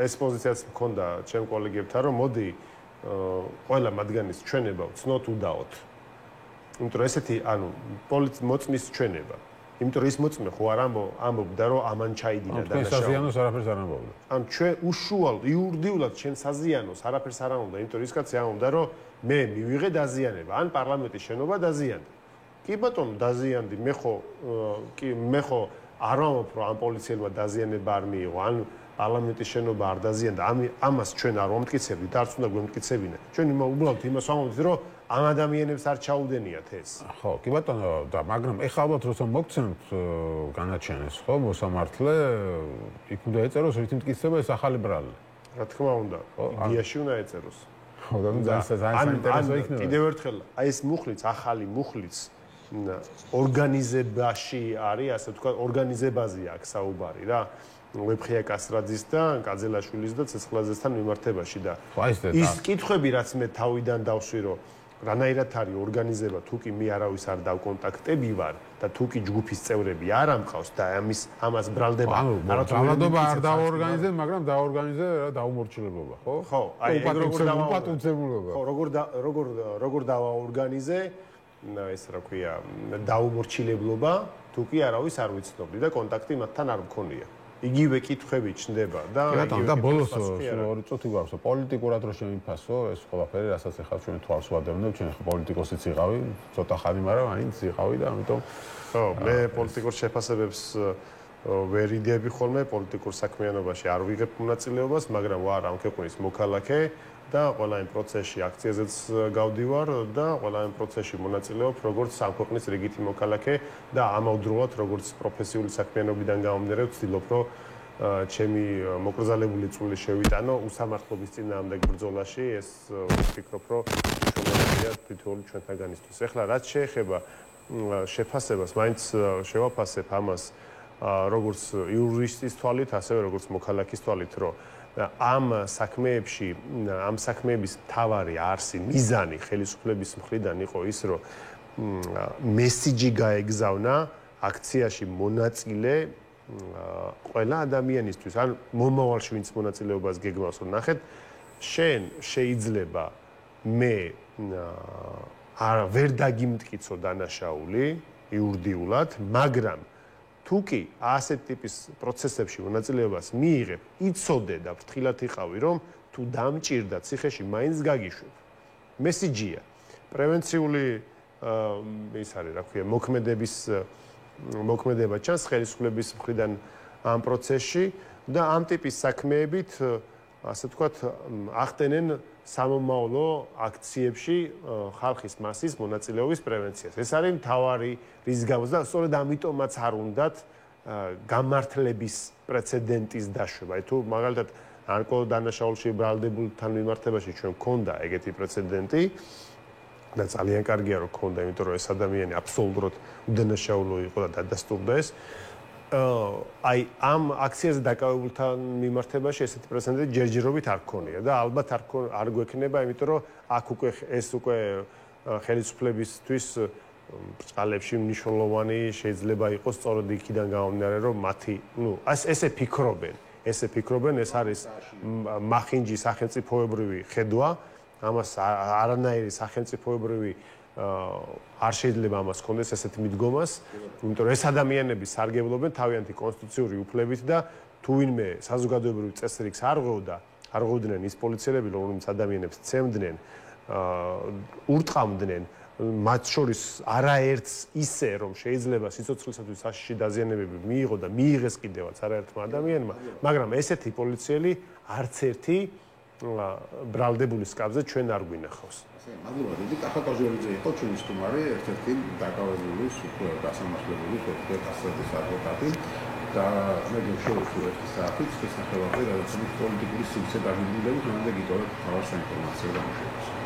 ეს პოზიციაც მქონდა ჩემ კოლეგებთან რომ მოდი ყველა მათგანის ჩვენება ვცნოთ უდაოდ იმიტომ რომ ესეთი ანუ მოწმის ჩვენება იმიტომ რომ ის მოწმე ხო არ ამბობდა რომ ამან ჩაიდინა და საზიანოს არაფერს არ ამბობდა. ან ჩვენ უშუალოდ იურიდიულად ჩვენ საზიანოს არაფერს არ ამბობდა, იმიტომ რომ ის კაცი ამბობდა რომ მე მივიღე დაზიანება, ან პარლამენტის შენობა დაზიანდა. კი ბატონო დაზიანდი, მე ხო არ ვამბობ რომ ამ პოლიციელმა დაზიანება არ მიიღო, ან პარლამენტის შენობა არ დაზიანდა. ამას ჩვენ არ ვამტკიცებდით, არც უნდა გვემტკიცებინა. ჩვენ უბრალოდ იმას ვამბობთ რომ ამ ადამიანებს არ ჩაუდენიათ ეს. ხო, კი ბატონო, და მაგრამ ეხლა ალბათ როცა მოგცემთ განაჩენს, ხო, მოსამართლე, იქ უნდა ეწეროს რითი მტკიცება ეს ახალი ბრალი. რა თქმა უნდა, იდეაში უნდა ეწეროს. ხო, და ძალიან საინტერესო იქნება. კიდევ ერთხელ, აი ეს მუხლიც, ახალი მუხლიც ორგანიზებაში არის, ასე ვთქვათ, ორგანიზებაზეა აქ საუბარი რა. ვეფხია კასრაძის და კაძელაშვილის და ცეცხლაძესთან მიმართებაში და ის კითხვები რაც მე თავიდან დავსვი რომ რანაირად არის ორგანიზება თუ კი მე არავის არ დავკონტაქტები ვარ და თუ კი ჯგუფის წევრები არ ამყავს და ამას ბრალდება არათუმრობა არ დაორგანიზებ მაგრამ დაორგანიზე რა დაუმორჩილებობა ხო ხო აი როგორ დავაპატუცებულობა ხო როგორ დავაორგანიზე ეს რა ქვია დაუმორჩილებლობა თუ კი არავის არ ვიცნობდი და კონტაქტი მათთან არ მქონია იგივე კითხვები ჩნდება და და ბოლოს ორი წუთი გვაქვს პოლიტიკურად რო შემიფასო ეს ყველაფერი რასაც ახლა ჩვენ თვალს ვადევნებ ჩვენ ხო პოლიტიკოსიც იყავი ცოტა ხანი მაგრამ აინც იყავი და ამიტომ ხო მე პოლიტიკურ შეფასებებს ვერ იდეები ხოლმე პოლიტიკურ საქმიანობაში არ ვიღებ მონაწილეობას მაგრამ ვარ ამ ქვეყნის მოქალაქე და ყველა იმ პროცესში აქციაზეც გავდივარ და ყველა იმ პროცესში მონაწილეობ როგორც ამ ქვეყნის რიგითი მოქალაქე და ამავდროულად როგორც პროფესიული საქმიანობიდან გამომდინარე ვცდილობ რომ ჩემი მოკრძალებული წვლილი შევიტანო უსამართლობის წინააღმდეგ ბრძოლაში ეს ვფიქრობ რომ ჩვენია თითოეული ჩვენთაგანისთვის. ეხლა რაც შეეხება შეფასებას მაინც შევაფასებ ამას როგორც იურისტის თვალით ასევე როგორც მოქალაქის თვალით რომ ამ საქმეების მთავარი არსი, მიზანი ხელისუფლების მხრიდან იყო ის, რომ მესიჯი გაეგზავნა აქციაში მონაწილე ყველა ადამიანისთვის, ან მომავალში ვინც მონაწილეობას გეგმავს, რომ ნახეთ, შენ შეიძლება მე ვერ დაგიმტკიცო დანაშაული იურიდიულად, მაგრამ თუ კი ასეთ ტიპის პროცესებში მონაწილეობას მიიღებ, იცოდე და ფრთხილად იყავი, რომ თუ დამჭირდა ციხეში მაინც გაგიშვებ. მესიჯია. პრევენციული ის არის, რა ქვია, მოქმედება ჩანს ხელისუფლების მხრიდან ამ პროცესში და ამ ტიპის საქმეებით, ასე ვთქვათ, ახდენენ სამომავლო აქციებში ხალხის მასის მონაწილეობის პრევენციას. ეს არის მთავარი რის გამოც და სწორედ ამიტომაც არ უნდათ გამართლების პრეცედენტის დაშვება. თუ მაგალითად ნარკოდანაშაულში ბრალდებულთან მიმართებაში ჩვენ გქონდა ეგეთი პრეცედენტი და ძალიან კარგია რომ გქონდა, იმიტომ რომ ეს ადამიანი აბსოლუტურად უდანაშაულო იყო და დადასტურდა ეს. აი ამ აქციაზე დაკავებულთან მიმართებაში ესეთი პრეცედენტი ჯერჯერობით არ გქონია და ალბათ არ გვექნება, იმიტომ რომ აქ უკვე ეს უკვე ხელისუფლებისთვის ბრწყალებში მნიშვნელოვანი შეიძლება იყოს სწორედ იქიდან გამომდინარე, რომ მათი, ესე ფიქრობენ, ეს არის მახინჯი სახელმწიფოებრივი ხედვა, ამას არანაირი სახელმწიფოებრივი არ შეიძლება ამას კონდეს ესეთი მიდგომას, იმიტომ რომ ეს ადამიანები სარგებლობენ თავიანთი კონსტიტუციური უფლებით და თუ ვინმე საზოგადოებრივ წესრიგს არ ღვევდნენ ის პოლიციელები, რომლებიც ადამიანებს ცემდნენ, ურტყამდნენ, მათ შორის არაერთს ისე, რომ შეიძლება სიცოცხლისათვის საშიში დაზიანებები მიიღო და მიიღეს კიდევაც არაერთმა ადამიანმა, მაგრამ ესეთი პოლიციელი არც ერთი ბრალდებულის კაბზე ჩვენ არ გვინახავს. მადლობა დიდი. კახა კაჟოლიძე იყო ჩვენი სტუმარი, ერთ-ერთი დაკავებული უკვე გასამართლებული პროცესის ადვოკატი და მე გეშოვე ერთი საათით შესაძლებელი გადაცემის პოლიტიკური სივრცე დაგიბრუნდებით, შემდეგ იტოვებ თავის ინფორმაციას და მუშაობას.